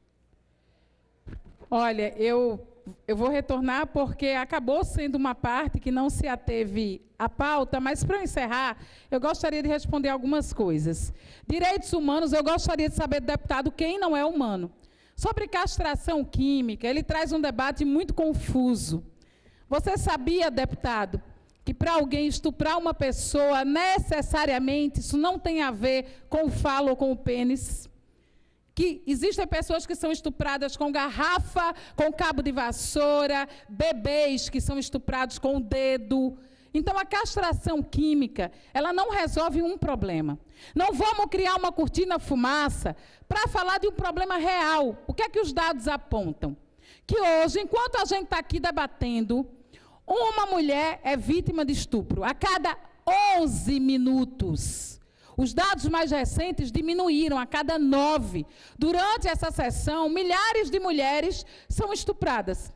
Olha, eu vou retornar porque acabou sendo uma parte que não se ateve à pauta, mas para eu encerrar, eu gostaria de responder algumas coisas. Direitos humanos, eu gostaria de saber do deputado quem não é humano. Sobre castração química, ele traz um debate muito confuso. Você sabia, deputado, que para alguém estuprar uma pessoa, necessariamente, isso não tem a ver com o falo ou com o pênis? Que existem pessoas que são estupradas com garrafa, com cabo de vassoura, bebês que são estuprados com o dedo. Então, a castração química, ela não resolve um problema. Não vamos criar uma cortina-fumaça para falar de um problema real. O que é que os dados apontam? Que hoje, enquanto a gente está aqui debatendo, uma mulher é vítima de estupro a cada 11 minutos. Os dados mais recentes diminuíram a cada 9. Durante essa sessão, milhares de mulheres são estupradas.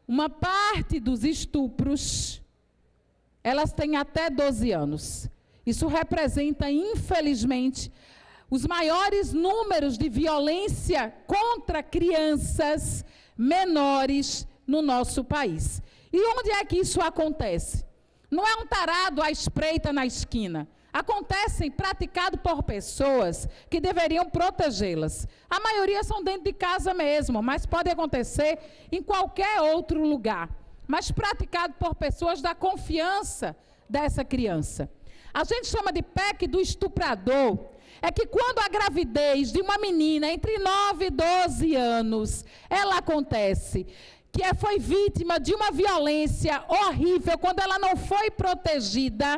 Uma parte dos estupros, elas têm até 12 anos. Isso representa, infelizmente, os maiores números de violência contra crianças menores no nosso país. E onde é que isso acontece? Não é um tarado à espreita na esquina. Acontecem praticado por pessoas que deveriam protegê-las. A maioria são dentro de casa mesmo, mas pode acontecer em qualquer outro lugar. Mas praticado por pessoas da confiança dessa criança. A gente chama de PEC do estuprador. É que quando a gravidez de uma menina entre 9 e 12 anos, ela acontece, que foi vítima de uma violência horrível, quando ela não foi protegida.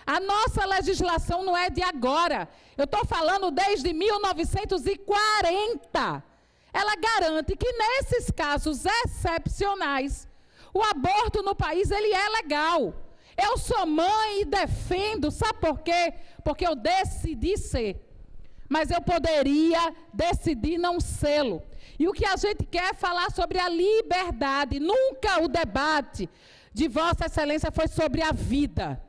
A nossa legislação não é de agora. Eu estou falando desde 1940. Ela garante que nesses casos excepcionais, o aborto no país ele é legal. Eu sou mãe e defendo, sabe por quê? Porque eu decidi ser. Mas eu poderia decidir não sê-lo. E o que a gente quer é falar sobre a liberdade. Nunca o debate de Vossa Excelência foi sobre a vida.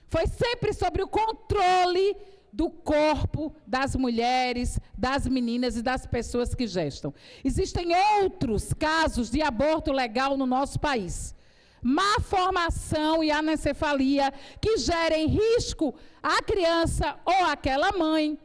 Foi sempre sobre o controle do corpo das mulheres, das meninas e das pessoas que gestam. Existem outros casos de aborto legal no nosso país. Má formação e anencefalia que gerem risco à criança ou àquela mãe.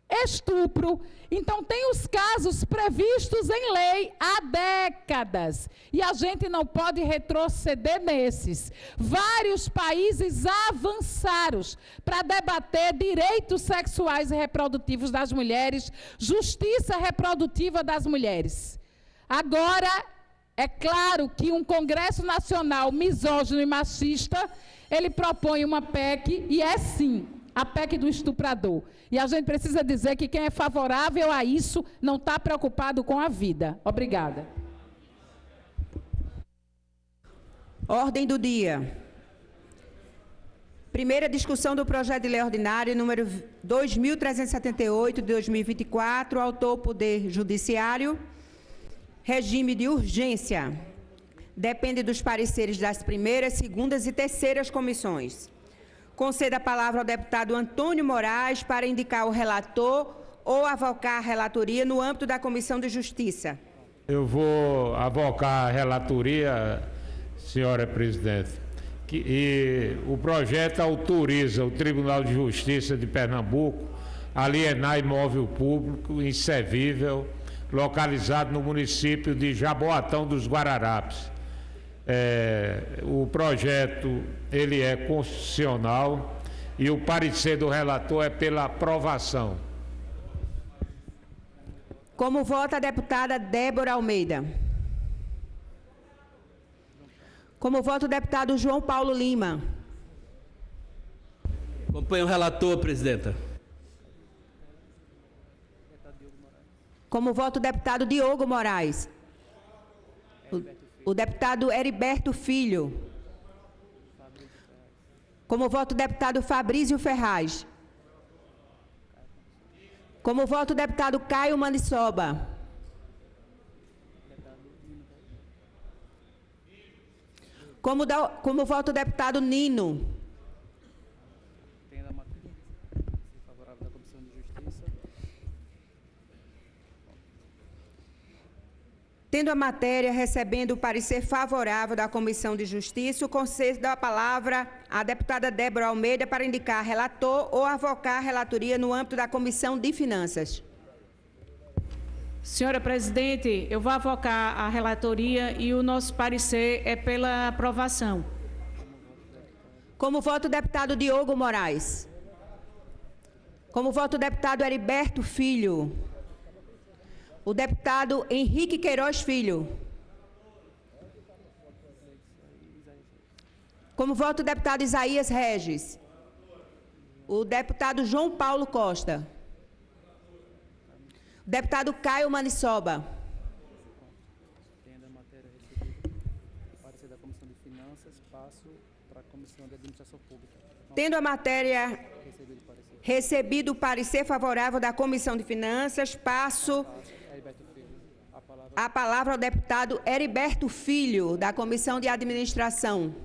Estupro. Então, tem os casos previstos em lei há décadas. E a gente não pode retroceder nesses. Vários países avançaram para debater direitos sexuais e reprodutivos das mulheres, justiça reprodutiva das mulheres. Agora, é claro que um Congresso Nacional misógino e machista, ele propõe uma PEC, e é sim, a PEC do estuprador. E a gente precisa dizer que quem é favorável a isso não está preocupado com a vida. Obrigada. Ordem do dia. Primeira discussão do projeto de lei ordinário número 2.378 de 2024, autor Poder Judiciário, regime de urgência. Depende dos pareceres das primeiras, segundas e terceiras comissões. Conceda a palavra ao deputado Antônio Moraes para indicar o relator ou avocar a relatoria no âmbito da Comissão de Justiça. Eu vou avocar a relatoria, senhora presidente. E o projeto autoriza o Tribunal de Justiça de Pernambuco a alienar imóvel público inservível localizado no município de Jaboatão dos Guararapes. O projeto ele é constitucional e o parecer do relator é pela aprovação. Como vota a deputada Débora Almeida? Como vota o deputado João Paulo Lima? Acompanho o relator, presidenta. Como vota o deputado Diogo Moraes? O deputado Heriberto Filho. Como voto, o deputado Fabrício Ferraz. Como voto, o deputado Caio Maniçoba. Como voto, o deputado Nino. Tendo a matéria recebendo o parecer favorável da Comissão de Justiça, o concedo a palavra à deputada Débora Almeida para indicar relator ou avocar a relatoria no âmbito da Comissão de Finanças. Senhora presidente, eu vou avocar a relatoria e o nosso parecer é pela aprovação. Como voto, o deputado Diogo Moraes. Como voto, o deputado Heriberto Filho. O deputado Henrique Queiroz Filho. Como voto, o deputado Isaías Regis. O deputado João Paulo Costa. O deputado Caio Maniçoba. Tendo a matéria recebida o parecer da Comissão de Finanças, passo para a Comissão de Administração Pública. Tendo a matéria recebido o parecer favorável da Comissão de Finanças, passo a palavra ao deputado Heriberto Filho, da Comissão de Administração.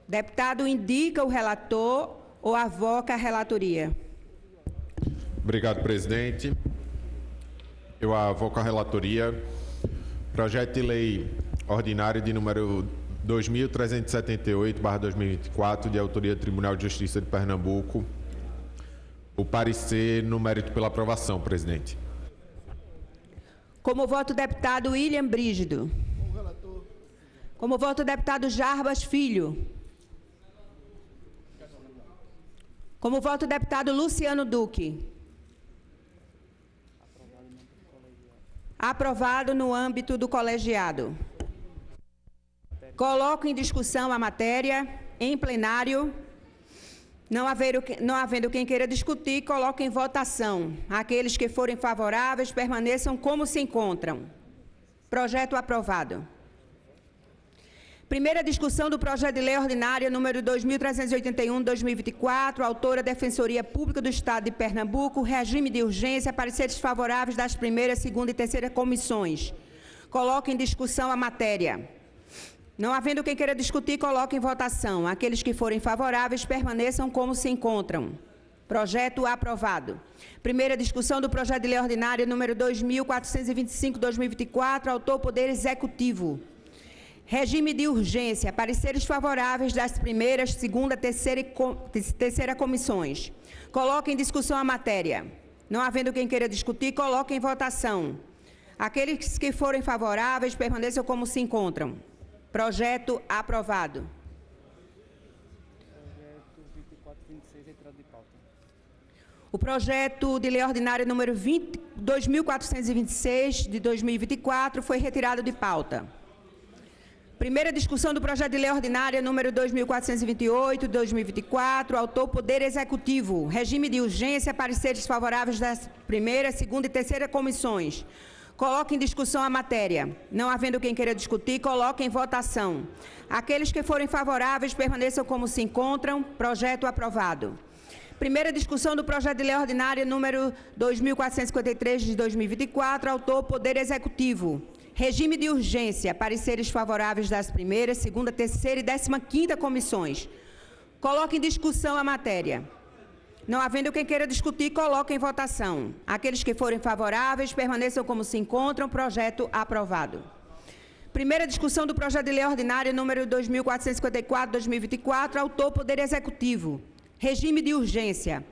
Deputado indica o relator ou avoca a relatoria. Obrigado, presidente. Eu avoco a relatoria. Projeto de lei ordinário de número 2378/2024, de autoria do Tribunal de Justiça de Pernambuco. O parecer no mérito pela aprovação, presidente. Como voto, o deputado William Brígido. Como voto, o deputado Jarbas Filho. Como voto, o deputado Luciano Duque. Aprovado no âmbito do colegiado. Coloco em discussão a matéria em plenário. Não havendo quem queira discutir, coloco em votação. Aqueles que forem favoráveis permaneçam como se encontram. Projeto aprovado. Primeira discussão do projeto de lei ordinária número 2381/2024, autora Defensoria Pública do Estado de Pernambuco, regime de urgência, pareceres favoráveis das primeiras, segunda e terceira comissões. Coloco em discussão a matéria. Não havendo quem queira discutir, coloco em votação. Aqueles que forem favoráveis permaneçam como se encontram. Projeto aprovado. Primeira discussão do projeto de lei ordinária número 2425/2024, autor Poder Executivo. Regime de urgência, pareceres favoráveis das primeiras, segunda, terceira comissões. Coloco em discussão a matéria. Não havendo quem queira discutir, coloco em votação. Aqueles que forem favoráveis permaneçam como se encontram. Projeto aprovado. Projeto 2426, retirado de pauta. O projeto de lei ordinária número 2426 de 2024 foi retirado de pauta. Primeira discussão do projeto de lei ordinária número 2428 de 2024, autor Poder Executivo, regime de urgência, pareceres favoráveis das primeira, segunda e terceira comissões. Coloque em discussão a matéria. Não havendo quem queira discutir, coloque em votação. Aqueles que forem favoráveis permaneçam como se encontram. Projeto aprovado. Primeira discussão do projeto de lei ordinária número 2453 de 2024, autor Poder Executivo. Regime de urgência, pareceres favoráveis das primeiras, segunda, terceira e 15ª comissões. Coloque em discussão a matéria. Não havendo quem queira discutir, coloque em votação. Aqueles que forem favoráveis, permaneçam como se encontram. Projeto aprovado. Primeira discussão do projeto de lei ordinária número 2454/2024, autor Poder Executivo. Regime de urgência.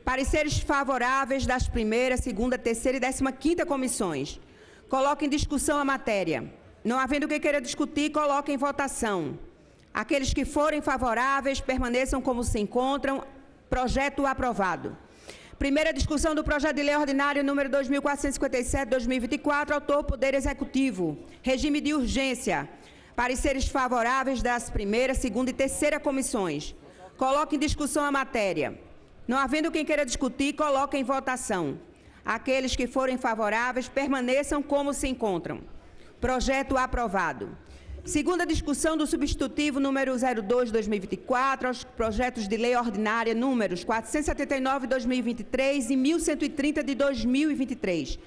Pareceres favoráveis das primeiras, segunda, terceira e 15ª comissões. Coloque em discussão a matéria. Não havendo quem queira discutir, coloque em votação. Aqueles que forem favoráveis, permaneçam como se encontram. Projeto aprovado. Primeira discussão do projeto de lei ordinário número 2457/2024, autor Poder Executivo. Regime de urgência. Pareceres favoráveis das primeira, segunda e terceira comissões. Coloque em discussão a matéria. Não havendo quem queira discutir, coloque em votação. Aqueles que forem favoráveis, permaneçam como se encontram. Projeto aprovado. Segunda discussão do substitutivo número 02/2024 aos projetos de lei ordinária números 479/2023 e 1130 de 2023.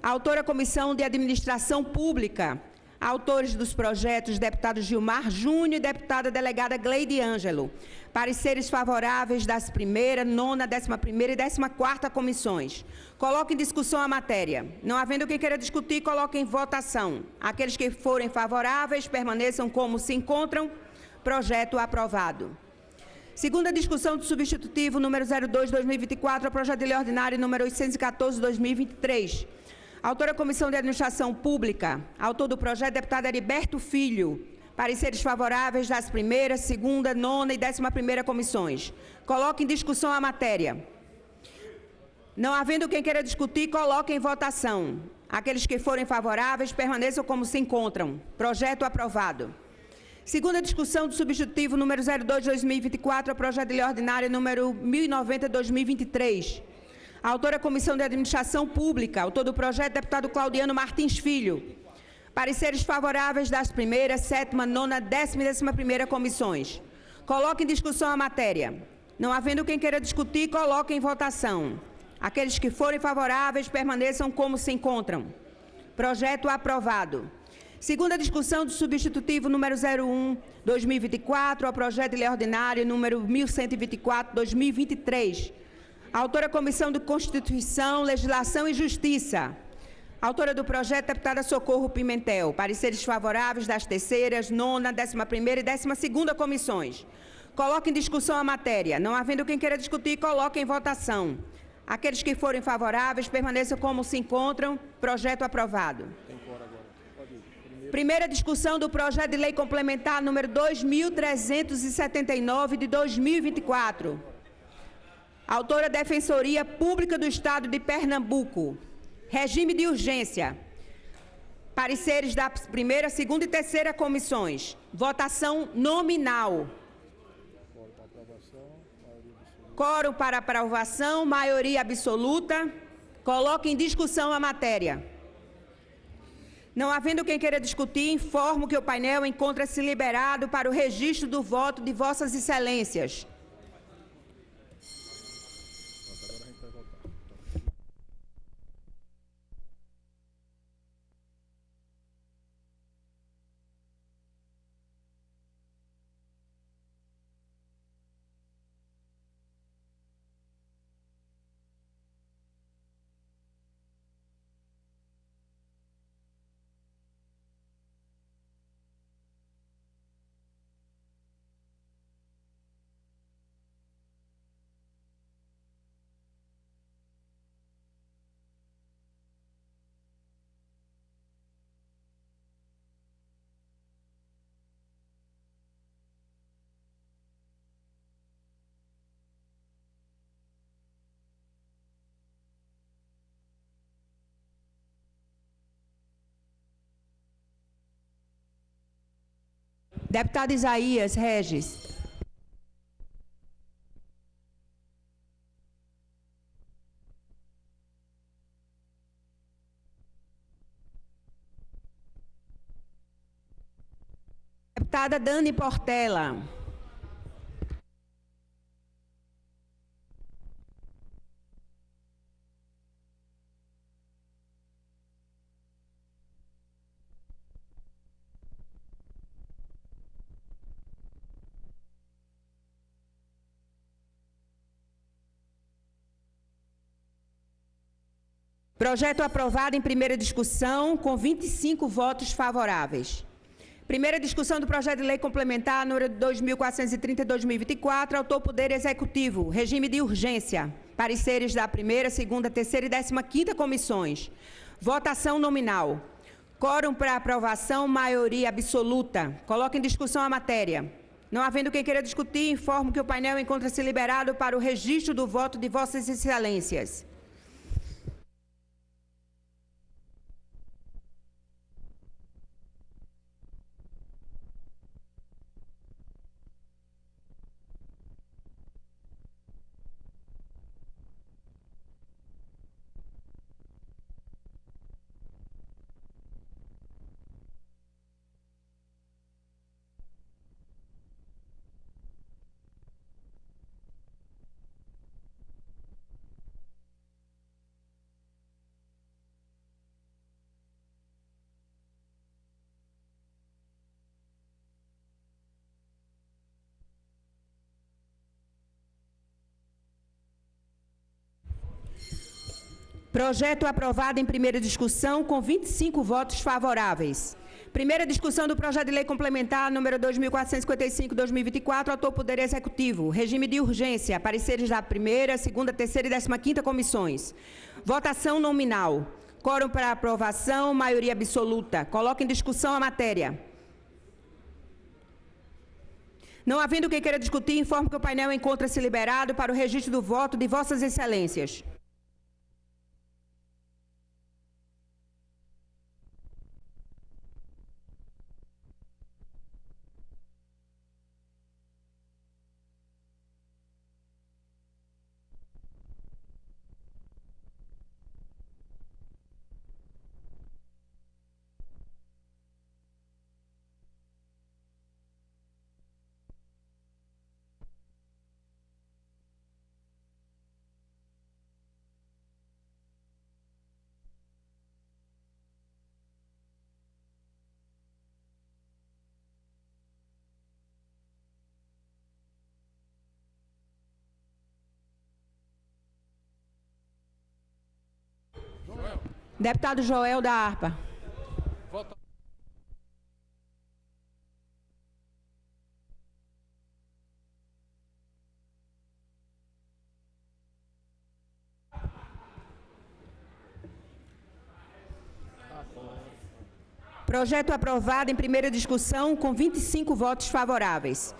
Autora Comissão de Administração Pública. Autores dos projetos, deputado Gilmar Júnior e deputada delegada Gleide Ângelo. Pareceres favoráveis das primeira, nona, 11ª e 14ª comissões. Coloque em discussão a matéria. Não havendo quem queira discutir, coloque em votação. Aqueles que forem favoráveis, permaneçam como se encontram. Projeto aprovado. Segunda discussão do substitutivo número 02/2024 ao projeto de lei ordinário número 814/2023. Autora Comissão de Administração Pública. Autor do projeto, deputado Heriberto Filho. Pareceres favoráveis das primeira, segunda, nona e 11ª comissões. Coloque em discussão a matéria. Não havendo quem queira discutir, coloque em votação. Aqueles que forem favoráveis, permaneçam como se encontram. Projeto aprovado. Segunda discussão do substitutivo número 02/2024 ao projeto de lei ordinário número 1090/2023. Autora Comissão de Administração Pública. Autor do projeto, deputado Claudiano Martins Filho. Pareceres favoráveis das primeira, sétima, nona, 10ª e 11ª comissões. Coloque em discussão a matéria. Não havendo quem queira discutir, coloque em votação. Aqueles que forem favoráveis, permaneçam como se encontram. Projeto aprovado. Segunda discussão do substitutivo número 01/2024 ao projeto de lei ordinário número 1124/2023. Autora Comissão de Constituição, Legislação e Justiça. Autora do projeto, deputada Socorro Pimentel. Pareceres favoráveis das terceiras, nona, 11ª e 12ª comissões. Coloque em discussão a matéria. Não havendo quem queira discutir, coloque em votação. Aqueles que forem favoráveis, permaneçam como se encontram. Projeto aprovado. Primeira discussão do projeto de lei complementar número 2379 de 2024. Autora Defensoria Pública do Estado de Pernambuco. Regime de urgência. Pareceres da primeira, segunda e terceira comissões. Votação nominal. Quórum para aprovação, maioria absoluta. Coloque em discussão a matéria. Não havendo quem queira discutir, informo que o painel encontra-se liberado para o registro do voto de Vossas Excelências. Deputado Isaías Regis. Deputada Dani Portela. Projeto aprovado em primeira discussão, com 25 votos favoráveis. Primeira discussão do projeto de lei complementar, número 2430/2024, autor Poder Executivo, regime de urgência. Pareceres da primeira, segunda, terceira e 15ª comissões. Votação nominal. Quórum para aprovação, maioria absoluta. Coloque em discussão a matéria. Não havendo quem queira discutir, informo que o painel encontra-se liberado para o registro do voto de Vossas Excelências. Projeto aprovado em primeira discussão com 25 votos favoráveis. Primeira discussão do projeto de lei complementar número 2455/2024, autor Poder Executivo, regime de urgência, pareceres da primeira, segunda, terceira e 15ª comissões. Votação nominal. Quórum para aprovação, maioria absoluta. Coloco em discussão a matéria. Não havendo quem queira discutir, informo que o painel encontra-se liberado para o registro do voto de Vossas Excelências. Deputado Joel da Harpa. Projeto aprovado em primeira discussão com 25 votos favoráveis.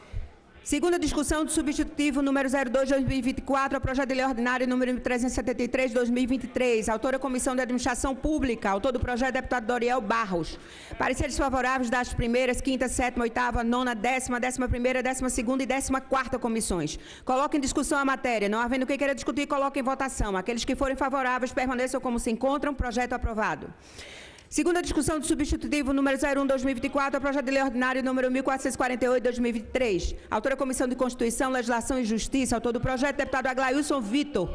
Segunda discussão do substitutivo número 02/2024, ao projeto de lei ordinário número 373/2023. Autora Comissão de Administração Pública. Autor do projeto, deputado Doriel Barros. Pareceres favoráveis das primeiras, quinta, sétima, oitava, nona, 11ª, 12ª e 14ª comissões. Coloque em discussão a matéria. Não havendo quem queira discutir, coloque em votação. Aqueles que forem favoráveis permaneçam como se encontram. Projeto aprovado. Segunda discussão do substitutivo número 01/2024, ao projeto de lei ordinário número 1448/2023. Autora Comissão de Constituição, Legislação e Justiça. Autor do projeto, deputado Aglailson Vitor.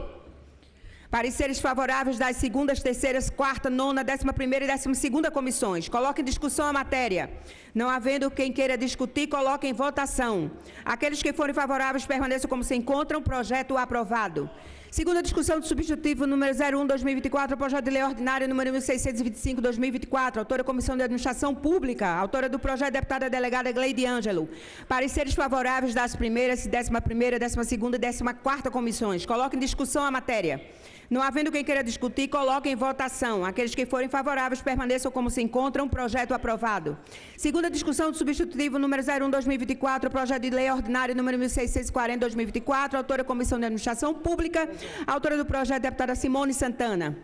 Pareceres favoráveis das segundas, terceiras, quarta, nona, 11ª e 12ª comissões. Coloque em discussão a matéria. Não havendo quem queira discutir, coloque em votação. Aqueles que forem favoráveis permaneçam como se encontram. Projeto aprovado. Segunda discussão do substitutivo número 01/2024, projeto de lei ordinário número 1625/2024, autora Comissão de Administração Pública, autora do projeto, deputada delegada Gleide Ângelo. Pareceres favoráveis das primeiras, 11ª, 12ª e 14ª comissões. Coloque em discussão a matéria. Não havendo quem queira discutir, coloque em votação. Aqueles que forem favoráveis permaneçam como se encontram. Projeto aprovado. Segunda discussão do substitutivo número 01/2024, projeto de lei ordinário número 1640/2024, autora Comissão de Administração Pública, autora do projeto, deputada Simone Santana.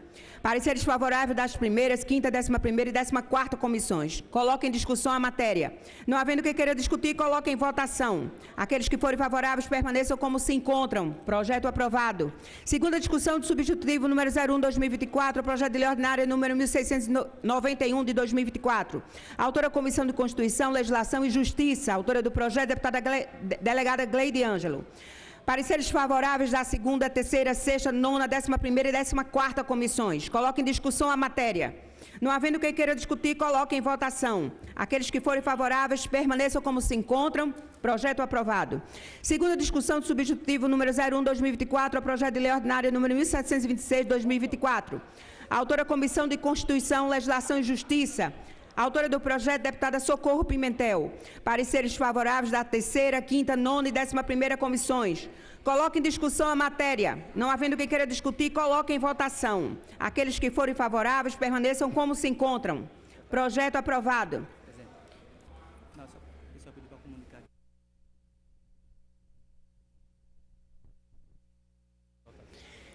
Pareceres favoráveis das primeiras, quinta, 11ª e 14ª comissões. Coloque em discussão a matéria. Não havendo quem queira discutir, coloque em votação. Aqueles que forem favoráveis permaneçam como se encontram. Projeto aprovado. Segunda discussão do substitutivo número 01/2024, projeto de lei ordinária número 1691/2024. Autora Comissão de Constituição, Legislação e Justiça. Autora do projeto, deputada delegada Gleide Ângelo. Pareceres favoráveis da segunda, terceira, sexta, nona, 11ª e 14ª comissões. Coloque em discussão a matéria. Não havendo quem queira discutir, coloque em votação. Aqueles que forem favoráveis permaneçam como se encontram. Projeto aprovado. Segunda discussão do substitutivo número 01/2024, ao projeto de lei ordinário número 1726/2024. Autora Comissão de Constituição, Legislação e Justiça. Autora do projeto, deputada Socorro Pimentel. Pareceres favoráveis da terceira, quinta, nona e 11ª comissões. Coloque em discussão a matéria. Não havendo quem queira discutir, coloque em votação. Aqueles que forem favoráveis permaneçam como se encontram. Projeto aprovado.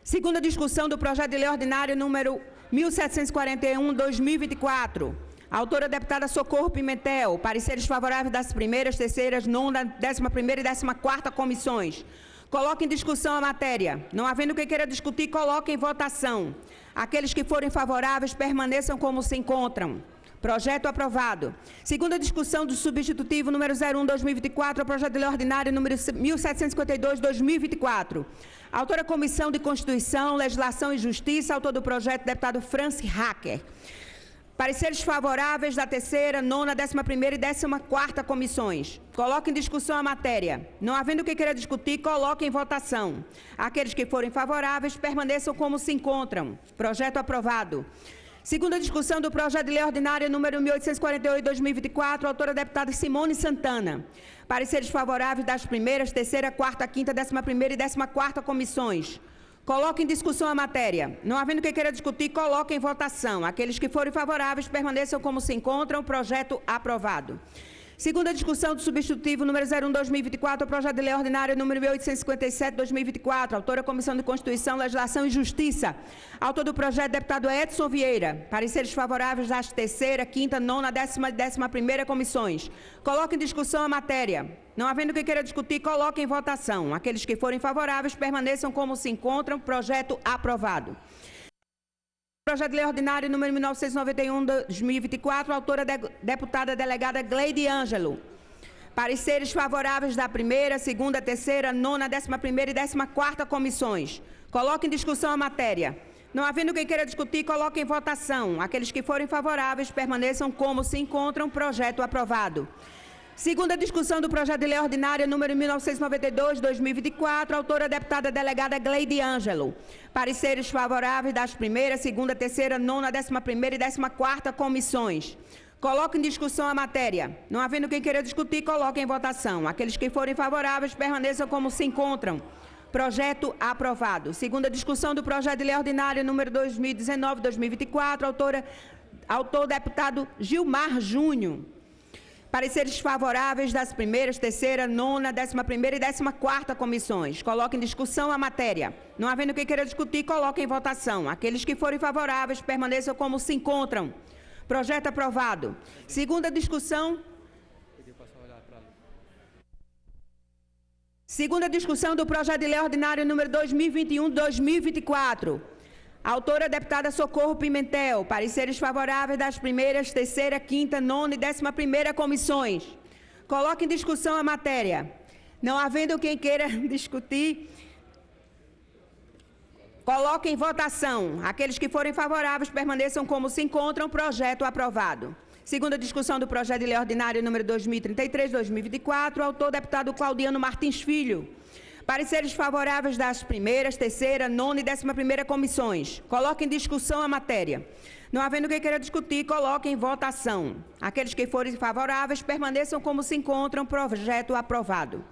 Segunda discussão do projeto de lei ordinário número 1741/2024. Autora, deputada Socorro Pimentel. Pareceres favoráveis das primeiras, terceiras, nona, 11ª e 14ª comissões. Coloque em discussão a matéria. Não havendo quem queira discutir, coloque em votação. Aqueles que forem favoráveis permaneçam como se encontram. Projeto aprovado. Segunda discussão do substitutivo número 01/2024, ao projeto de lei ordinário número 1752/2024. Autora Comissão de Constituição, Legislação e Justiça. Autor do projeto, deputado Francis Hacker. Pareceres favoráveis da terceira, nona, 11ª e 14ª comissões. Coloque em discussão a matéria. Não havendo quem queira discutir, coloque em votação. Aqueles que forem favoráveis, permaneçam como se encontram. Projeto aprovado. Segunda discussão do projeto de lei ordinária número 1848/2024, autora a deputada Simone Santana. Pareceres favoráveis das primeiras, terceira, quarta, quinta, 11ª e 14ª comissões. Coloque em discussão a matéria. Não havendo quem queira discutir, coloque em votação. Aqueles que forem favoráveis, permaneçam como se encontram. Projeto aprovado. Segunda discussão do substitutivo número 01/2024, ao projeto de lei ordinário número 1857/2024, autora Comissão de Constituição, Legislação e Justiça. Autor do projeto, deputado Edson Vieira. Pareceres favoráveis das terceira, quinta, nona, 10ª e 11ª comissões. Coloque em discussão a matéria. Não havendo quem queira discutir, coloque em votação. Aqueles que forem favoráveis, permaneçam como se encontram. Projeto aprovado. Projeto de lei ordinário número 1991/2024, autora deputada delegada Gleide Ângelo. Pareceres favoráveis da primeira, segunda, terceira, nona, 11ª e 14ª comissões. Coloque em discussão a matéria. Não havendo quem queira discutir, coloque em votação. Aqueles que forem favoráveis, permaneçam como se encontram. Projeto aprovado. Segunda discussão do projeto de lei ordinária número 1992/2024, autora a deputada delegada Gleide Ângelo. Pareceres favoráveis das primeira, segunda, terceira, nona, 11ª e 14ª comissões. Coloque em discussão a matéria. Não havendo quem queira discutir, coloque em votação. Aqueles que forem favoráveis, permaneçam como se encontram. Projeto aprovado. Segunda discussão do projeto de lei ordinária número 2019/2024, autor deputado Gilmar Júnior. Pareceres favoráveis das primeiras, terceira, nona, 11ª e 14ª comissões. Coloque em discussão a matéria. Não havendo quem queira discutir, coloque em votação. Aqueles que forem favoráveis, permaneçam como se encontram. Projeto aprovado. Segunda discussão. Segunda discussão do projeto de lei ordinário número 2021/2024. Autora, deputada Socorro Pimentel. Pareceres favoráveis das primeiras, terceira, quinta, nona e 11ª comissões. Coloque em discussão a matéria. Não havendo quem queira discutir, coloque em votação. Aqueles que forem favoráveis, permaneçam como se encontram. Projeto aprovado. Segunda discussão do projeto de lei ordinário número 2033/2024. Autor, deputado Claudiano Martins Filho. Pareceres favoráveis das primeiras, terceira, nona e 11ª comissões. Coloque em discussão a matéria. Não havendo quem queira discutir, coloque em votação. Aqueles que forem favoráveis, permaneçam como se encontram. Projeto aprovado.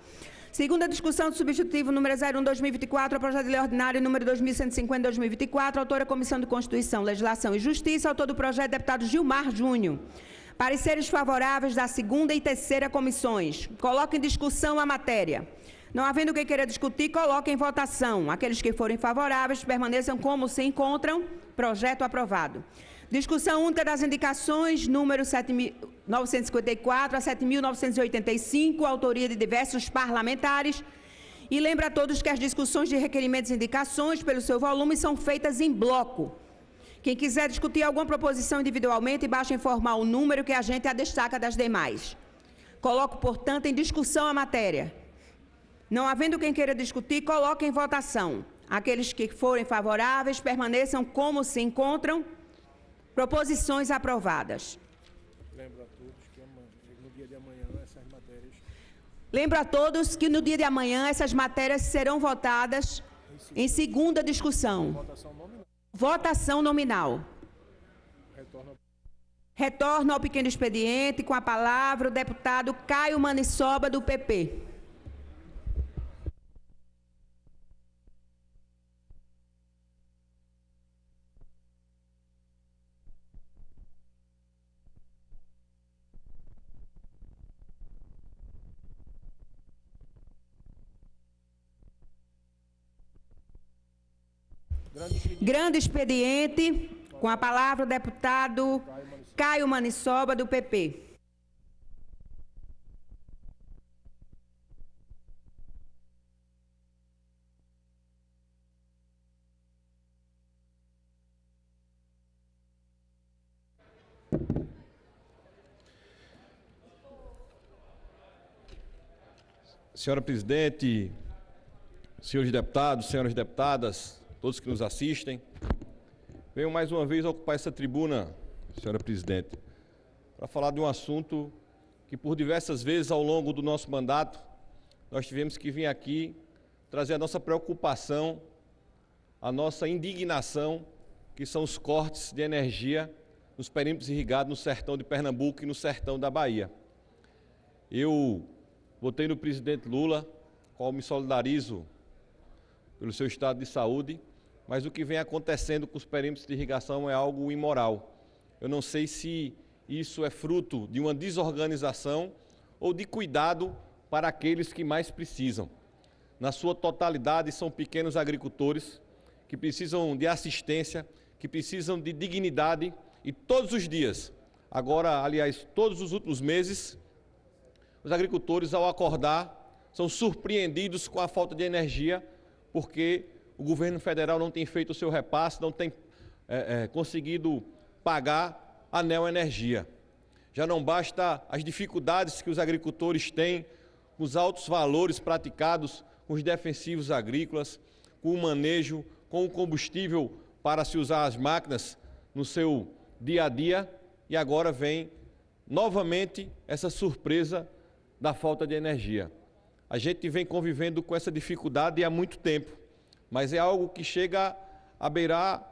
Segunda discussão do substitutivo número 01/2024, ao projeto de lei ordinário número 2150/2024, autora Comissão de Constituição, Legislação e Justiça, autor do projeto, deputado Gilmar Júnior. Pareceres favoráveis da segunda e terceira comissões. Coloque em discussão a matéria. Não havendo quem queira discutir, coloque em votação. Aqueles que forem favoráveis, permaneçam como se encontram. Projeto aprovado. Discussão única das indicações, número 7.954 a 7.985, autoria de diversos parlamentares. E lembra a todos que as discussões de requerimentos e indicações, pelo seu volume, são feitas em bloco. Quem quiser discutir alguma proposição individualmente, basta informar o número que a gente a destaca das demais. Coloco, portanto, em discussão a matéria. Não havendo quem queira discutir, coloque em votação. Aqueles que forem favoráveis, permaneçam como se encontram. Proposições aprovadas. Lembro a todos que no dia de amanhã essas matérias... Lembro a todos que no dia de amanhã essas matérias serão votadas em segunda discussão. Votação nominal. Votação nominal. Retorno ao pequeno expediente com a palavra o deputado Caio Manissoba, do PP. Grande expediente, com a palavra o deputado Caio Manissoba, do PP. Senhora presidente, senhores deputados, senhoras deputadas, todos que nos assistem, venho mais uma vez ocupar essa tribuna senhora presidente, para falar de um assunto que por diversas vezes ao longo do nosso mandato nós tivemos que vir aqui trazer a nossa preocupação, a nossa indignação, que são os cortes de energia nos perímetros irrigados no sertão de Pernambuco e no sertão da Bahia. Eu votei no presidente Lula, qual me solidarizo pelo seu estado de saúde, mas o que vem acontecendo com os perímetros de irrigação é algo imoral. Eu não sei se isso é fruto de uma desorganização ou de cuidado para aqueles que mais precisam. Na sua totalidade, são pequenos agricultores que precisam de assistência, que precisam de dignidade e todos os dias, agora, aliás, todos os últimos meses, os agricultores, ao acordar, são surpreendidos com a falta de energia, porque o governo federal não tem feito o seu repasse, não tem conseguido pagar a Neoenergia. Já não basta as dificuldades que os agricultores têm com os altos valores praticados com os defensivos agrícolas, com o manejo, com o combustível para se usar as máquinas no seu dia a dia, e agora vem novamente essa surpresa da falta de energia. A gente vem convivendo com essa dificuldade há muito tempo, mas é algo que chega a beirar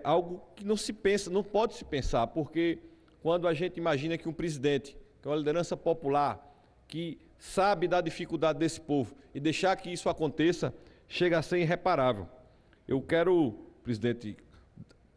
algo que não se pensa, não pode se pensar, porque quando a gente imagina que um presidente, que é uma liderança popular, que sabe da dificuldade desse povo e deixar que isso aconteça, chega a ser irreparável. Eu quero, presidente,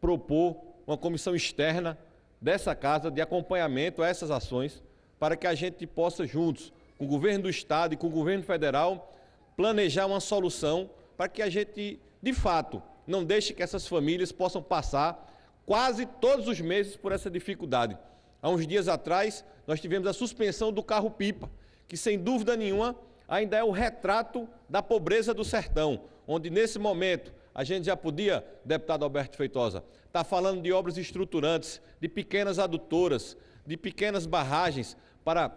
propor uma comissão externa dessa casa de acompanhamento a essas ações, para que a gente possa juntos, com o governo do Estado e com o governo federal, planejar uma solução para que a gente, de fato, não deixe que essas famílias possam passar quase todos os meses por essa dificuldade. Há uns dias atrás, nós tivemos a suspensão do carro-pipa, que sem dúvida nenhuma ainda é o retrato da pobreza do sertão, onde nesse momento a gente já podia, deputado Alberto Feitosa, estar falando de obras estruturantes, de pequenas adutoras, de pequenas barragens para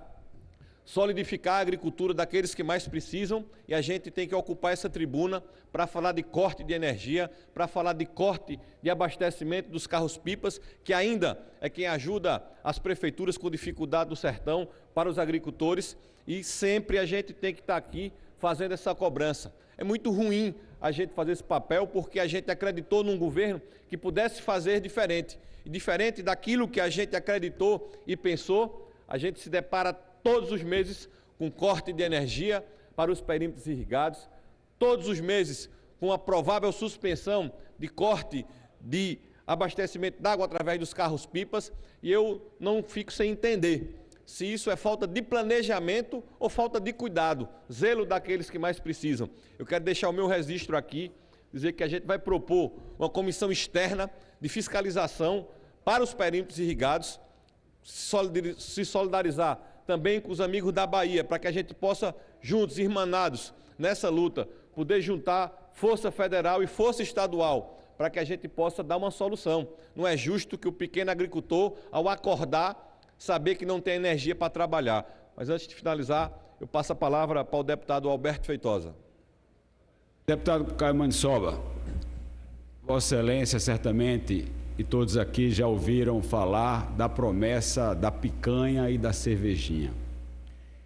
solidificar a agricultura daqueles que mais precisam, e a gente tem que ocupar essa tribuna para falar de corte de energia, para falar de corte de abastecimento dos carros-pipas, que ainda é quem ajuda as prefeituras com dificuldade do sertão para os agricultores, e sempre a gente tem que estar aqui fazendo essa cobrança. É muito ruim a gente fazer esse papel, porque a gente acreditou num governo que pudesse fazer diferente. E diferente daquilo que a gente acreditou e pensou, a gente se depara todos os meses com corte de energia para os perímetros irrigados, todos os meses com a provável suspensão de corte de abastecimento d'água através dos carros-pipas, e eu não fico sem entender se isso é falta de planejamento ou falta de cuidado, zelo daqueles que mais precisam. Eu quero deixar o meu registro aqui, dizer que a gente vai propor uma comissão externa de fiscalização para os perímetros irrigados, se solidarizar também com os amigos da Bahia, para que a gente possa, juntos, irmanados, nessa luta, poder juntar força federal e força estadual, para que a gente possa dar uma solução. Não é justo que o pequeno agricultor, ao acordar, saber que não tem energia para trabalhar. Mas antes de finalizar, eu passo a palavra para o deputado Alberto Feitosa. Deputado Caio Mandsoba, Vossa Excelência certamente e todos aqui já ouviram falar da promessa da picanha e da cervejinha.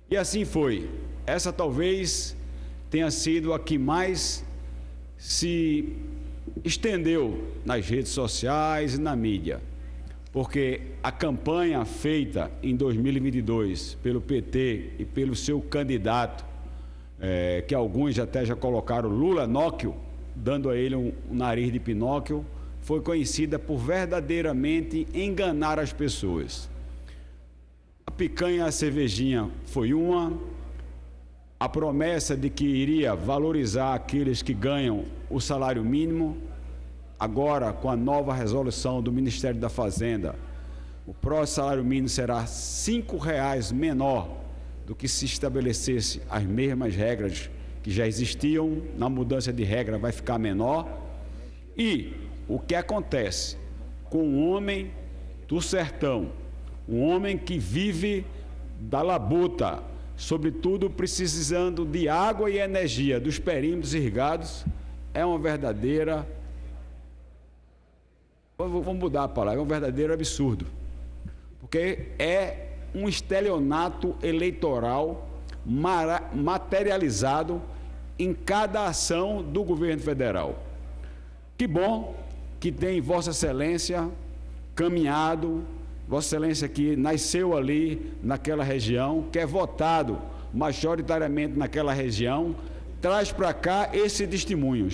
E assim foi. Essa talvez tenha sido a que mais se estendeu nas redes sociais e na mídia, porque a campanha feita em 2022 pelo PT e pelo seu candidato, que alguns até já colocaram Lula Nóquio, dando a ele um nariz de Pinóquio, foi conhecida por verdadeiramente enganar as pessoas. A picanha e a cervejinha foi uma, a promessa de que iria valorizar aqueles que ganham o salário mínimo, agora com a nova resolução do Ministério da Fazenda, o próximo salário mínimo será R$ 5,00 menor do que se estabelecesse as mesmas regras que já existiam, na mudança de regra vai ficar menor. E o que acontece com um homem do sertão, um homem que vive da labuta, sobretudo precisando de água e energia dos perímetros irrigados, é uma verdadeira vamos mudar a palavra, é um verdadeiro absurdo, porque é um estelionato eleitoral materializado em cada ação do governo federal. Que bom que tem Vossa Excelência caminhado, Vossa Excelência que nasceu ali naquela região, que é votado majoritariamente naquela região, traz para cá esse testemunho,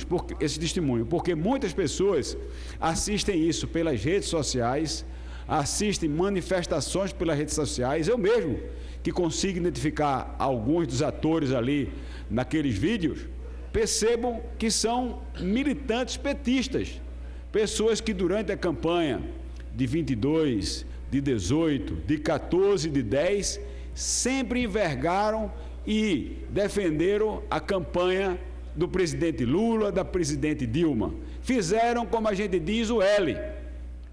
porque muitas pessoas assistem isso pelas redes sociais, assistem manifestações pelas redes sociais. Eu mesmo, que consigo identificar alguns dos atores ali naqueles vídeos, percebo que são militantes petistas, pessoas que durante a campanha de 22, de 18, de 14, de 10, sempre envergaram e defenderam a campanha do presidente Lula, da presidente Dilma. Fizeram, como a gente diz, o L.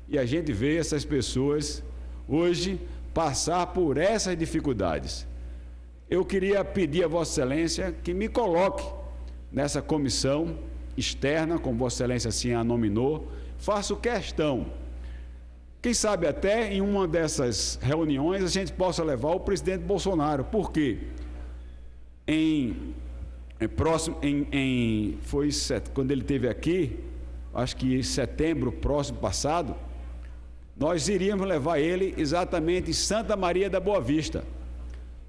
E a gente vê essas pessoas hoje passar por essas dificuldades. Eu queria pedir a Vossa Excelência que me coloque nessa comissão externa, como Vossa Excelência assim a nominou. Faço questão, quem sabe até em uma dessas reuniões a gente possa levar o presidente Bolsonaro, porque quando ele esteve aqui, acho que em setembro próximo passado, nós iríamos levar ele exatamente em Santa Maria da Boa Vista.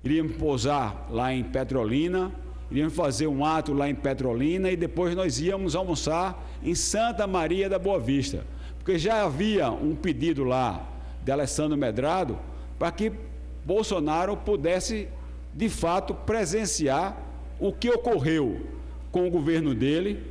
Iríamos pousar lá em Petrolina, iríamos fazer um ato lá em Petrolina e depois nós íamos almoçar em Santa Maria da Boa Vista, porque já havia um pedido lá de Alessandro Medrado para que Bolsonaro pudesse, de fato, presenciar o que ocorreu com o governo dele,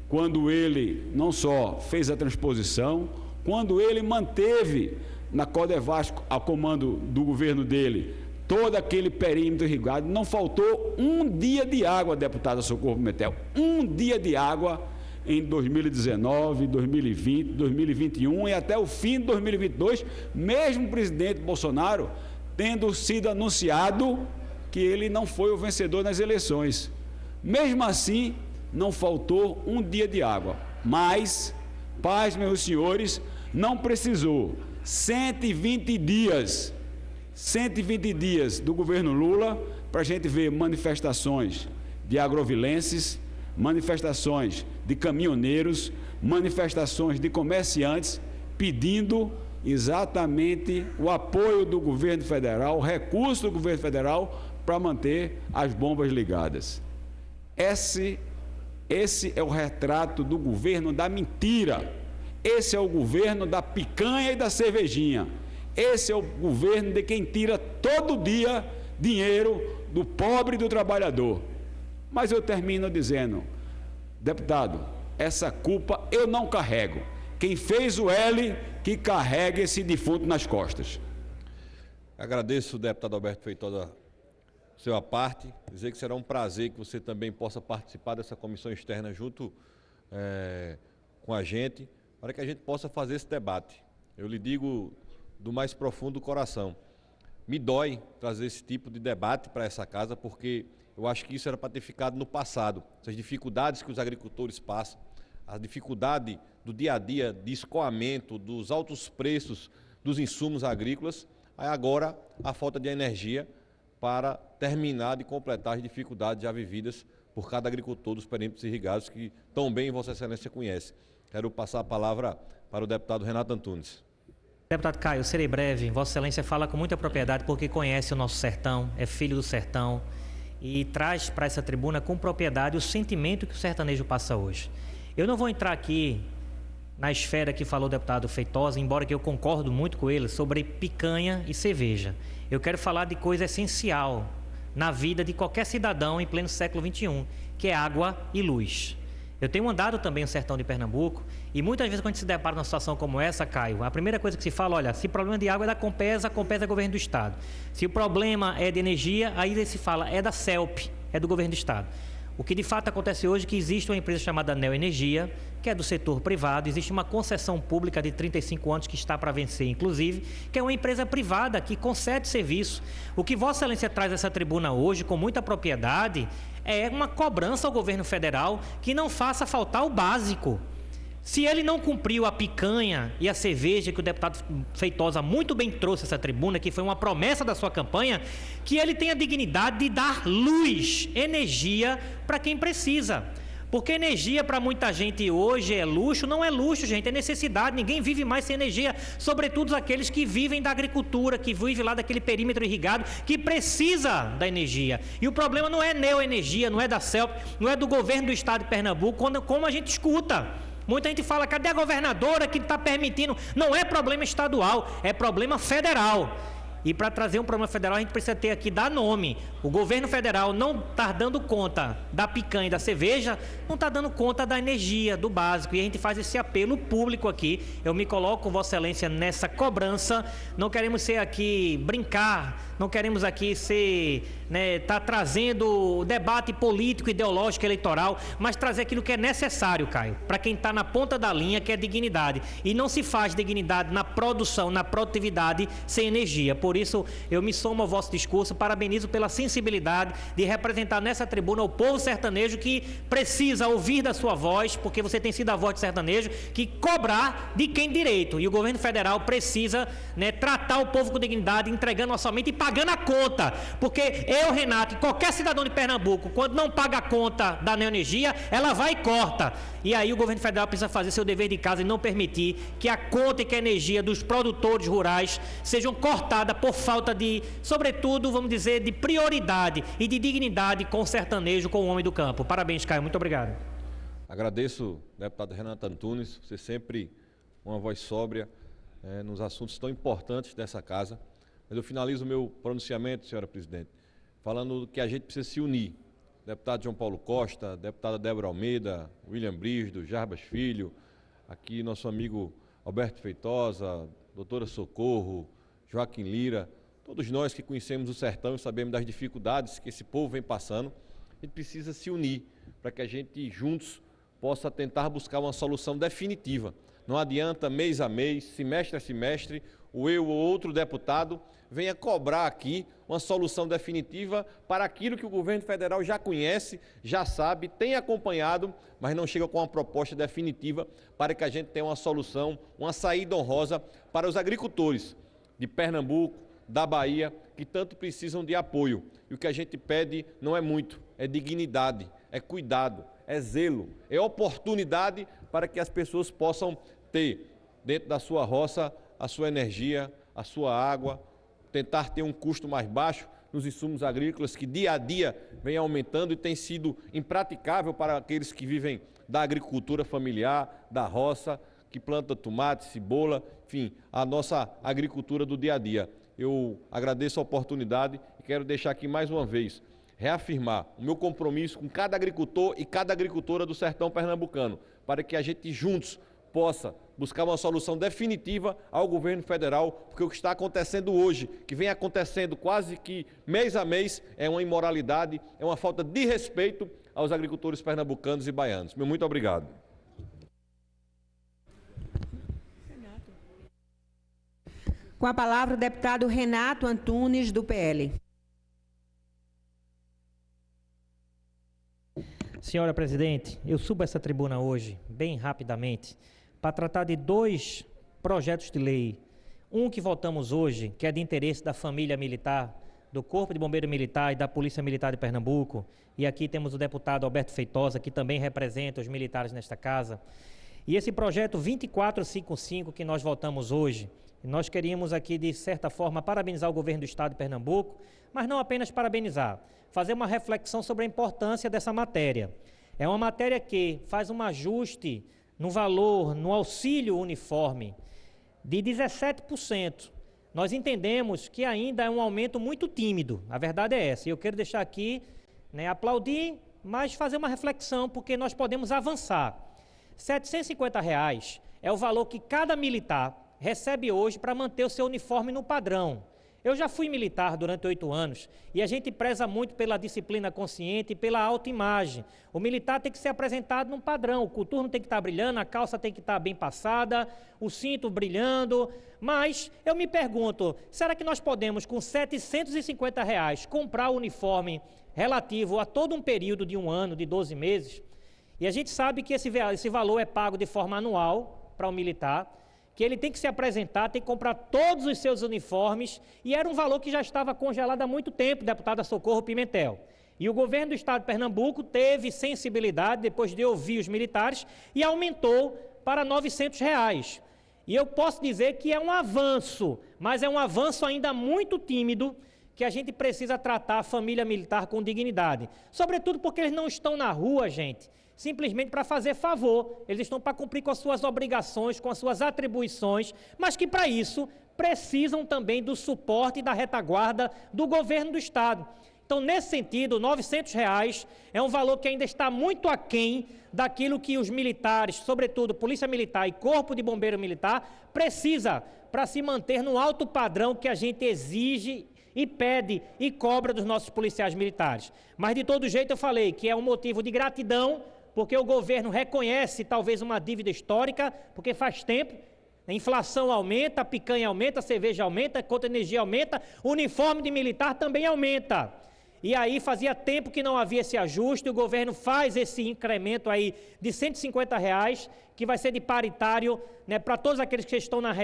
quando ele não só fez a transposição, quando ele manteve na Codevasco, ao comando do governo dele, todo aquele perímetro irrigado. Não faltou um dia de água, deputada Socorro Pimentel, um dia de água em 2019, 2020, 2021 e até o fim de 2022, mesmo o presidente Bolsonaro tendo sido anunciado que ele não foi o vencedor nas eleições. Mesmo assim, não faltou um dia de água. Mas, paz, meus senhores, não precisou 120 dias do governo Lula para a gente ver manifestações de agrovilenses, manifestações de caminhoneiros, manifestações de comerciantes pedindo exatamente o apoio do governo federal, o recurso do governo federal para manter as bombas ligadas. Esse é o retrato do governo da mentira. Esse é o governo da picanha e da cervejinha. Esse é o governo de quem tira todo dia dinheiro do pobre e do trabalhador. Mas eu termino dizendo, deputado, essa culpa eu não carrego. Quem fez o L, que carrega esse defunto nas costas. Agradeço, deputado Alberto Feitosa, sua parte, dizer que será um prazer que você também possa participar dessa comissão externa junto com a gente, para que a gente possa fazer esse debate. Eu lhe digo do mais profundo do coração, me dói trazer esse tipo de debate para essa casa, porque eu acho que isso era para ter ficado no passado. Essas dificuldades que os agricultores passam, a dificuldade do dia a dia de escoamento, dos altos preços dos insumos agrícolas, aí agora a falta de energia para terminar de completar as dificuldades já vividas por cada agricultor dos perímetros irrigados que tão bem Vossa Excelência conhece. Quero passar a palavra para o deputado Renato Antunes. Deputado Caio, eu serei breve. Vossa Excelência fala com muita propriedade porque conhece o nosso sertão, é filho do sertão e traz para essa tribuna com propriedade o sentimento que o sertanejo passa hoje. Eu não vou entrar aqui na esfera que falou o deputado Feitosa, embora que eu concordo muito com ele, sobre picanha e cerveja. Eu quero falar de coisa essencial na vida de qualquer cidadão em pleno século XXI, que é água e luz. Eu tenho andado também no sertão de Pernambuco e muitas vezes quando a gente se depara numa situação como essa, Caio, a primeira coisa que se fala, olha, se o problema de água é da Compesa, a Compesa é governo do Estado. Se o problema é de energia, aí se fala, é da CELP, é do governo do Estado. O que de fato acontece hoje é que existe uma empresa chamada Neoenergia, que é do setor privado, existe uma concessão pública de 35 anos que está para vencer, inclusive, que é uma empresa privada que concede serviço. O que Vossa Excelência traz essa tribuna hoje, com muita propriedade, é uma cobrança ao governo federal que não faça faltar o básico. Se ele não cumpriu a picanha e a cerveja que o deputado Feitosa muito bem trouxe essa tribuna, que foi uma promessa da sua campanha, que ele tenha a dignidade de dar luz, energia para quem precisa. Porque energia para muita gente hoje é luxo, não é luxo, gente, é necessidade. Ninguém vive mais sem energia, sobretudo aqueles que vivem da agricultura, que vivem lá daquele perímetro irrigado, que precisa da energia. E o problema não é neoenergia, não é da CELP, não é do governo do estado de Pernambuco, como a gente escuta. Muita gente fala, cadê a governadora que está permitindo? Não é problema estadual, é problema federal. E para trazer um problema federal, a gente precisa ter aqui, dar nome. O governo federal não está dando conta da picanha e da cerveja, não está dando conta da energia, do básico. E a gente faz esse apelo público aqui. Eu me coloco, Vossa Excelência, nessa cobrança. Não queremos ser aqui, brincar, não queremos aqui ser, tá trazendo debate político, ideológico, eleitoral, mas trazer aquilo que é necessário, Caio, para quem está na ponta da linha, que é dignidade. E não se faz dignidade na produção, na produtividade, sem energia. Por isso, eu me somo ao vosso discurso, parabenizo pela sensibilidade de representar nessa tribuna o povo sertanejo que precisa ouvir da sua voz, porque você tem sido a voz do sertanejo, que cobrar de quem direito. E o governo federal precisa, tratar o povo com dignidade, entregando orçamento e pagando a conta. Porque eu, Renato, e qualquer cidadão de Pernambuco, quando não paga a conta da neoenergia, ela vai e corta. E aí o governo federal precisa fazer seu dever de casa e não permitir que a conta e que a energia dos produtores rurais sejam cortadas por falta de, sobretudo, vamos dizer, de prioridade e de dignidade com o sertanejo, com o homem do campo. Parabéns, Caio. Muito obrigado. Agradeço, deputado Renato Antunes, você sempre uma voz sóbria nos assuntos tão importantes dessa casa. Mas eu finalizo o meu pronunciamento, senhora presidente, falando que a gente precisa se unir. Deputado João Paulo Costa, deputada Débora Almeida, William Brígido, Jarbas Filho, aqui nosso amigo Alberto Feitosa, doutora Socorro, Joaquim Lira, todos nós que conhecemos o sertão e sabemos das dificuldades que esse povo vem passando, a gente precisa se unir para que a gente juntos possa tentar buscar uma solução definitiva. Não adianta mês a mês, semestre a semestre, eu ou outro deputado venha cobrar aqui uma solução definitiva para aquilo que o governo federal já conhece, já sabe, tem acompanhado, mas não chega com uma proposta definitiva para que a gente tenha uma solução, uma saída honrosa para os agricultores de Pernambuco, da Bahia, que tanto precisam de apoio. E o que a gente pede não é muito, é dignidade, é cuidado, é zelo, é oportunidade para que as pessoas possam ter dentro da sua roça a sua energia, a sua água, tentar ter um custo mais baixo nos insumos agrícolas que dia a dia vem aumentando e tem sido impraticável para aqueles que vivem da agricultura familiar, da roça, que planta tomate, cebola, enfim, a nossa agricultura do dia a dia. Eu agradeço a oportunidade e quero deixar aqui mais uma vez, reafirmar o meu compromisso com cada agricultor e cada agricultora do sertão pernambucano, para que a gente juntos possa buscar uma solução definitiva ao governo federal, porque o que está acontecendo hoje, que vem acontecendo quase que mês a mês, é uma imoralidade, é uma falta de respeito aos agricultores pernambucanos e baianos. Meu muito obrigado. Com a palavra o deputado Renato Antunes, do PL. Senhora presidente, eu subo essa tribuna hoje, bem rapidamente, para tratar de dois projetos de lei. Um que votamos hoje, que é de interesse da família militar, do Corpo de Bombeiro Militar e da Polícia Militar de Pernambuco. E aqui temos o deputado Alberto Feitosa, que também representa os militares nesta casa. E esse projeto 2455 que nós votamos hoje, nós queríamos aqui, de certa forma, parabenizar o governo do estado de Pernambuco, mas não apenas parabenizar, fazer uma reflexão sobre a importância dessa matéria. É uma matéria que faz um ajuste no valor, no auxílio uniforme, de 17%. Nós entendemos que ainda é um aumento muito tímido, a verdade é essa. E eu quero deixar aqui, aplaudir, mas fazer uma reflexão, porque nós podemos avançar. R$ 750 é o valor que cada militar recebe hoje para manter o seu uniforme no padrão. Eu já fui militar durante 8 anos e a gente preza muito pela disciplina consciente e pela autoimagem. O militar tem que ser apresentado num padrão, o coturno tem que estar brilhando, a calça tem que estar bem passada, o cinto brilhando, mas eu me pergunto, será que nós podemos com R$ 750 comprar o uniforme relativo a todo um período de 1 ano, de 12 meses? E a gente sabe que esse valor é pago de forma anual para o militar, que ele tem que se apresentar, tem que comprar todos os seus uniformes, e era um valor que já estava congelado há muito tempo, deputada Socorro Pimentel. E o governo do estado de Pernambuco teve sensibilidade, depois de ouvir os militares, e aumentou para R$ 900. E eu posso dizer que é um avanço, mas é um avanço ainda muito tímido, que a gente precisa tratar a família militar com dignidade. Sobretudo porque eles não estão na rua, gente, simplesmente para fazer favor. Eles estão para cumprir com as suas obrigações, com as suas atribuições, mas que para isso precisam também do suporte e da retaguarda do governo do estado. Então, nesse sentido, R$ 900 é um valor que ainda está muito aquém daquilo que os militares, sobretudo Polícia Militar e Corpo de Bombeiro Militar, precisa para se manter no alto padrão que a gente exige e pede e cobra dos nossos policiais militares. Mas, de todo jeito, eu falei que é um motivo de gratidão, porque o governo reconhece talvez uma dívida histórica, porque faz tempo, a inflação aumenta, a picanha aumenta, a cerveja aumenta, a conta de energia aumenta, o uniforme de militar também aumenta. E aí fazia tempo que não havia esse ajuste, o governo faz esse incremento aí de R$ 150, que vai ser de paritário, né, para todos aqueles que estão na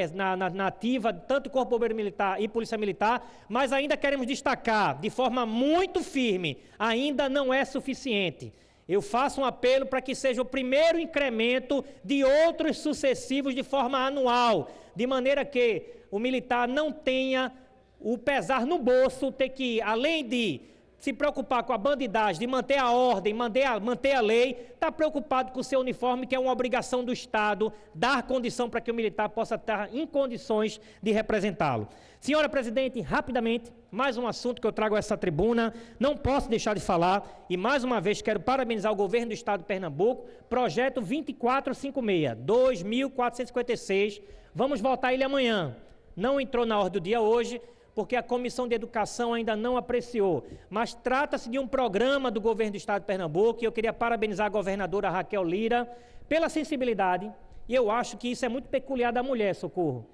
ativa, tanto Corpo Bombeiro Militar e Polícia Militar, mas ainda queremos destacar, de forma muito firme, ainda não é suficiente. Eu faço um apelo para que seja o primeiro incremento de outros sucessivos de forma anual, de maneira que o militar não tenha o pesar no bolso, ter que, além de se preocupar com a bandidagem, de manter a ordem, manter a lei, está preocupado com o seu uniforme, que é uma obrigação do Estado, dar condição para que o militar possa estar em condições de representá-lo. Senhora Presidente, rapidamente, mais um assunto que eu trago a essa tribuna, não posso deixar de falar, e mais uma vez quero parabenizar o governo do Estado de Pernambuco, projeto 2456, 2456, vamos votar ele amanhã. Não entrou na ordem do dia hoje, porque a Comissão de Educação ainda não apreciou, mas trata-se de um programa do governo do Estado de Pernambuco, e eu queria parabenizar a governadora Raquel Lira pela sensibilidade, e eu acho que isso é muito peculiar da mulher, Socorro.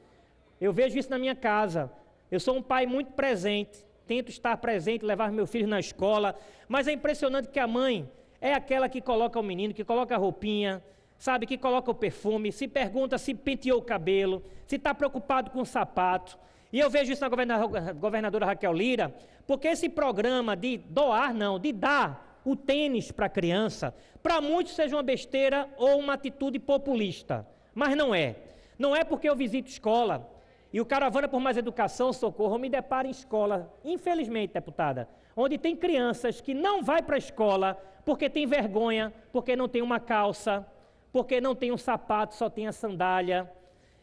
Eu vejo isso na minha casa, eu sou um pai muito presente, tento estar presente, levar meus filhos na escola, mas é impressionante que a mãe é aquela que coloca o menino, que coloca a roupinha, sabe, que coloca o perfume, se pergunta se penteou o cabelo, se está preocupado com o sapato. E eu vejo isso na governadora Raquel Lira, porque esse programa de dar o tênis para a criança, para muitos seja uma besteira ou uma atitude populista, mas não é. Não é porque eu visito escola, e o Caravana por Mais Educação, Socorro, me depara em escola, infelizmente, deputada, onde tem crianças que não vai para a escola porque tem vergonha, porque não tem uma calça, porque não tem um sapato, só tem a sandália.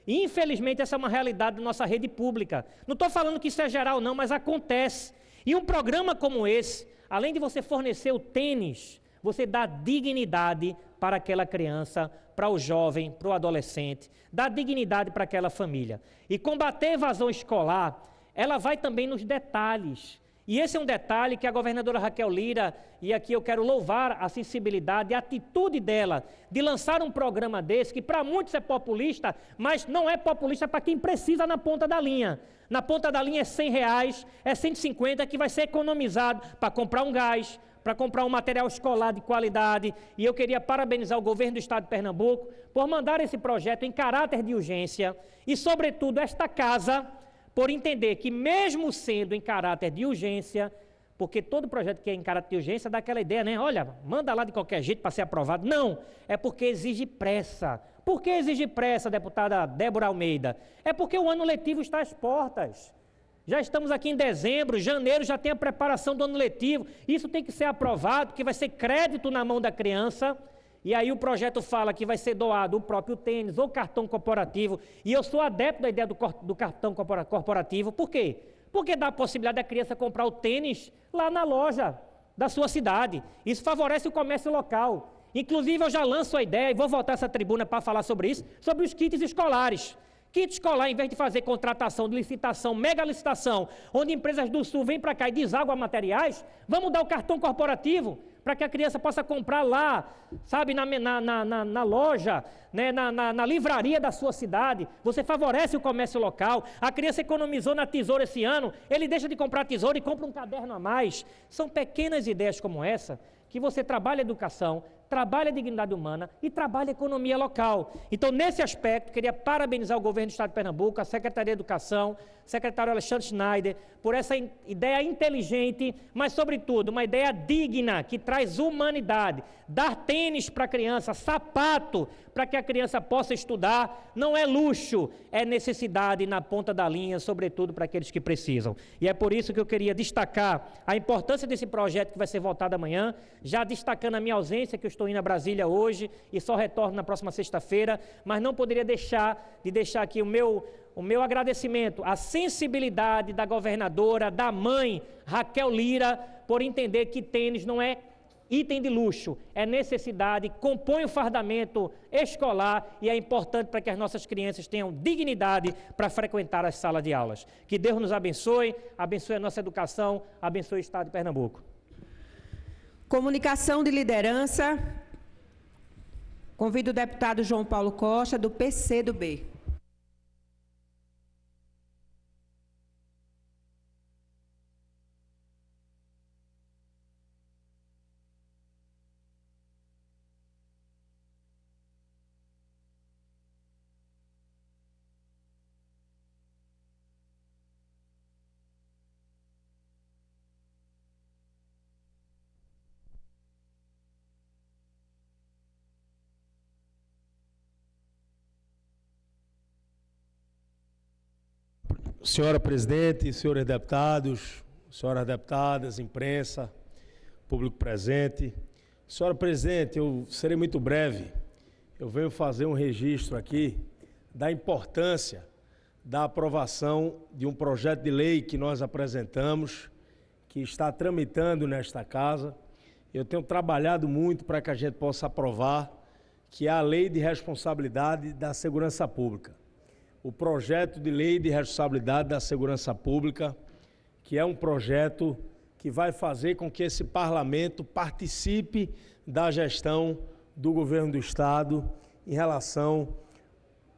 E, infelizmente, essa é uma realidade da nossa rede pública. Não estou falando que isso é geral, não, mas acontece. E um programa como esse, além de você fornecer o tênis, você dá dignidade para aquela criança, para o jovem, para o adolescente, dá dignidade para aquela família. E combater a evasão escolar, ela vai também nos detalhes. E esse é um detalhe que a governadora Raquel Lira, e aqui eu quero louvar a sensibilidade e a atitude dela, de lançar um programa desse, que para muitos é populista, mas não é populista para quem precisa na ponta da linha. Na ponta da linha é R$100, é 150 que vai ser economizado para comprar um gás, para comprar um material escolar de qualidade. E eu queria parabenizar o governo do Estado de Pernambuco por mandar esse projeto em caráter de urgência e, sobretudo, esta casa, por entender que mesmo sendo em caráter de urgência, porque todo projeto que é em caráter de urgência dá aquela ideia, né? Olha, manda lá de qualquer jeito para ser aprovado. Não, é porque exige pressa. Por que exige pressa, deputada Débora Almeida? É porque o ano letivo está às portas. Já estamos aqui em dezembro, janeiro já tem a preparação do ano letivo. Isso tem que ser aprovado, que vai ser crédito na mão da criança. E aí o projeto fala que vai ser doado o próprio tênis ou cartão corporativo. E eu sou adepto da ideia do cartão corporativo. Por quê? Porque dá a possibilidade da criança comprar o tênis lá na loja da sua cidade. Isso favorece o comércio local. Inclusive, eu já lanço a ideia, e vou voltar essa tribuna para falar sobre isso, sobre os kits escolares. Kit escolar, em vez de fazer contratação de licitação, mega licitação, onde empresas do Sul vêm para cá e desaguam materiais, vamos dar o cartão corporativo para que a criança possa comprar lá, sabe, na loja, né, na livraria da sua cidade. Você favorece o comércio local. A criança economizou na tesoura esse ano, ele deixa de comprar tesoura e compra um caderno a mais. São pequenas ideias como essa que você trabalha a educação, trabalha a dignidade humana e trabalha a economia local. Então, nesse aspecto, queria parabenizar o governo do Estado de Pernambuco, a Secretaria de Educação, o secretário Alexandre Schneider, por essa ideia inteligente, mas, sobretudo, uma ideia digna, que traz humanidade. Dar tênis para a criança, sapato para que a criança possa estudar, não é luxo, é necessidade na ponta da linha, sobretudo para aqueles que precisam. E é por isso que eu queria destacar a importância desse projeto que vai ser votado amanhã, já destacando a minha ausência, que eu estou indo a Brasília hoje e só retorno na próxima sexta-feira, mas não poderia deixar aqui o meu agradecimento à sensibilidade da governadora, da mãe Raquel Lira, por entender que tênis não é item de luxo, é necessidade, compõe o fardamento escolar e é importante para que as nossas crianças tenham dignidade para frequentar as salas de aulas. Que Deus nos abençoe, abençoe a nossa educação, abençoe o Estado de Pernambuco. Comunicação de liderança. Convido o deputado João Paulo Costa, do PCdoB. Senhora presidente, senhores deputados, senhoras deputadas, imprensa, público presente. Senhora presidente, eu serei muito breve. Eu venho fazer um registro aqui da importância da aprovação de um projeto de lei que nós apresentamos, que está tramitando nesta casa. Eu tenho trabalhado muito para que a gente possa aprovar, que é a Lei de Responsabilidade da Segurança Pública. O projeto de lei de responsabilidade da segurança pública, que é um projeto que vai fazer com que esse parlamento participe da gestão do governo do Estado em relação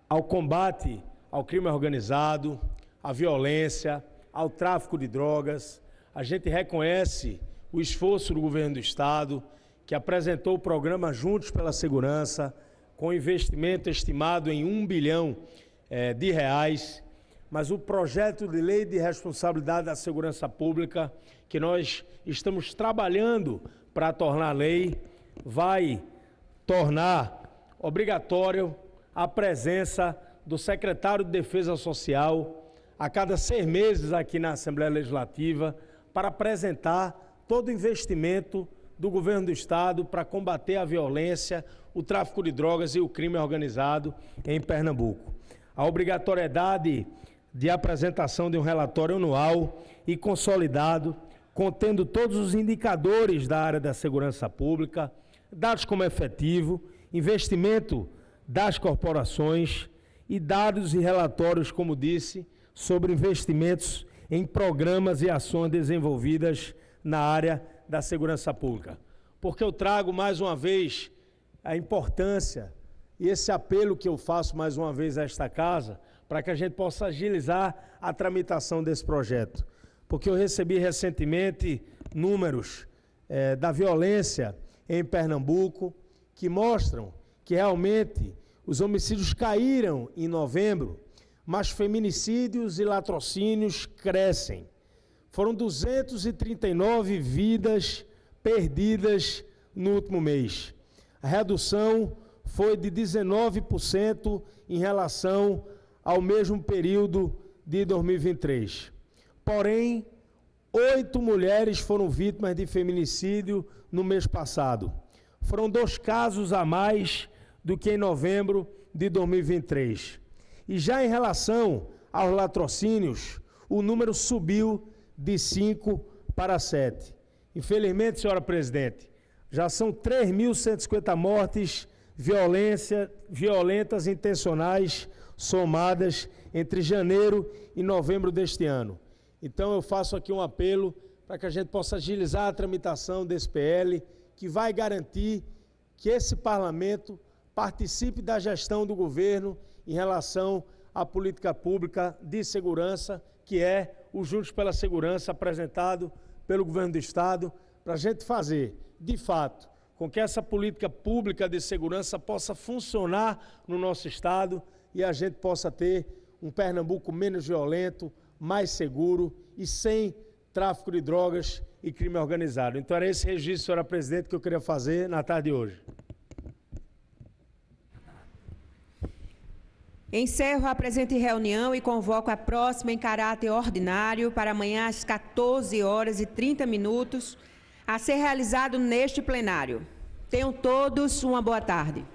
ao combate ao crime organizado, à violência, ao tráfico de drogas. A gente reconhece o esforço do governo do Estado, que apresentou o programa Juntos pela Segurança, com investimento estimado em R$1 bilhão de reais, mas o projeto de lei de responsabilidade da segurança pública, que nós estamos trabalhando para tornar lei, vai tornar obrigatório a presença do secretário de Defesa Social a cada 6 meses aqui na Assembleia Legislativa para apresentar todo o investimento do governo do Estado para combater a violência, o tráfico de drogas e o crime organizado em Pernambuco. A obrigatoriedade de apresentação de um relatório anual e consolidado, contendo todos os indicadores da área da segurança pública, dados como efetivo, investimento das corporações e dados e relatórios, como disse, sobre investimentos em programas e ações desenvolvidas na área da segurança pública. Porque eu trago mais uma vez a importância e esse apelo que eu faço mais uma vez a esta casa, para que a gente possa agilizar a tramitação desse projeto. Porque eu recebi recentemente números da violência em Pernambuco, que mostram que realmente os homicídios caíram em novembro, mas feminicídios e latrocínios crescem. Foram 239 vidas perdidas no último mês. A redução foi de 19% em relação ao mesmo período de 2023. Porém, 8 mulheres foram vítimas de feminicídio no mês passado. Foram 2 casos a mais do que em novembro de 2023. E já em relação aos latrocínios, o número subiu de 5 para 7. Infelizmente, senhora presidente, já são 3.150 mortes violentas intencionais somadas entre janeiro e novembro deste ano. Então eu faço aqui um apelo para que a gente possa agilizar a tramitação desse PL, que vai garantir que esse parlamento participe da gestão do governo em relação à política pública de segurança, que é o Juntos pela Segurança apresentado pelo governo do Estado, para a gente fazer, de fato, com que essa política pública de segurança possa funcionar no nosso Estado e a gente possa ter um Pernambuco menos violento, mais seguro e sem tráfico de drogas e crime organizado. Então era esse registro, senhora presidente, que eu queria fazer na tarde de hoje. Encerro a presente reunião e convoco a próxima em caráter ordinário para amanhã às 14h30, a ser realizado neste plenário. Tenham todos uma boa tarde.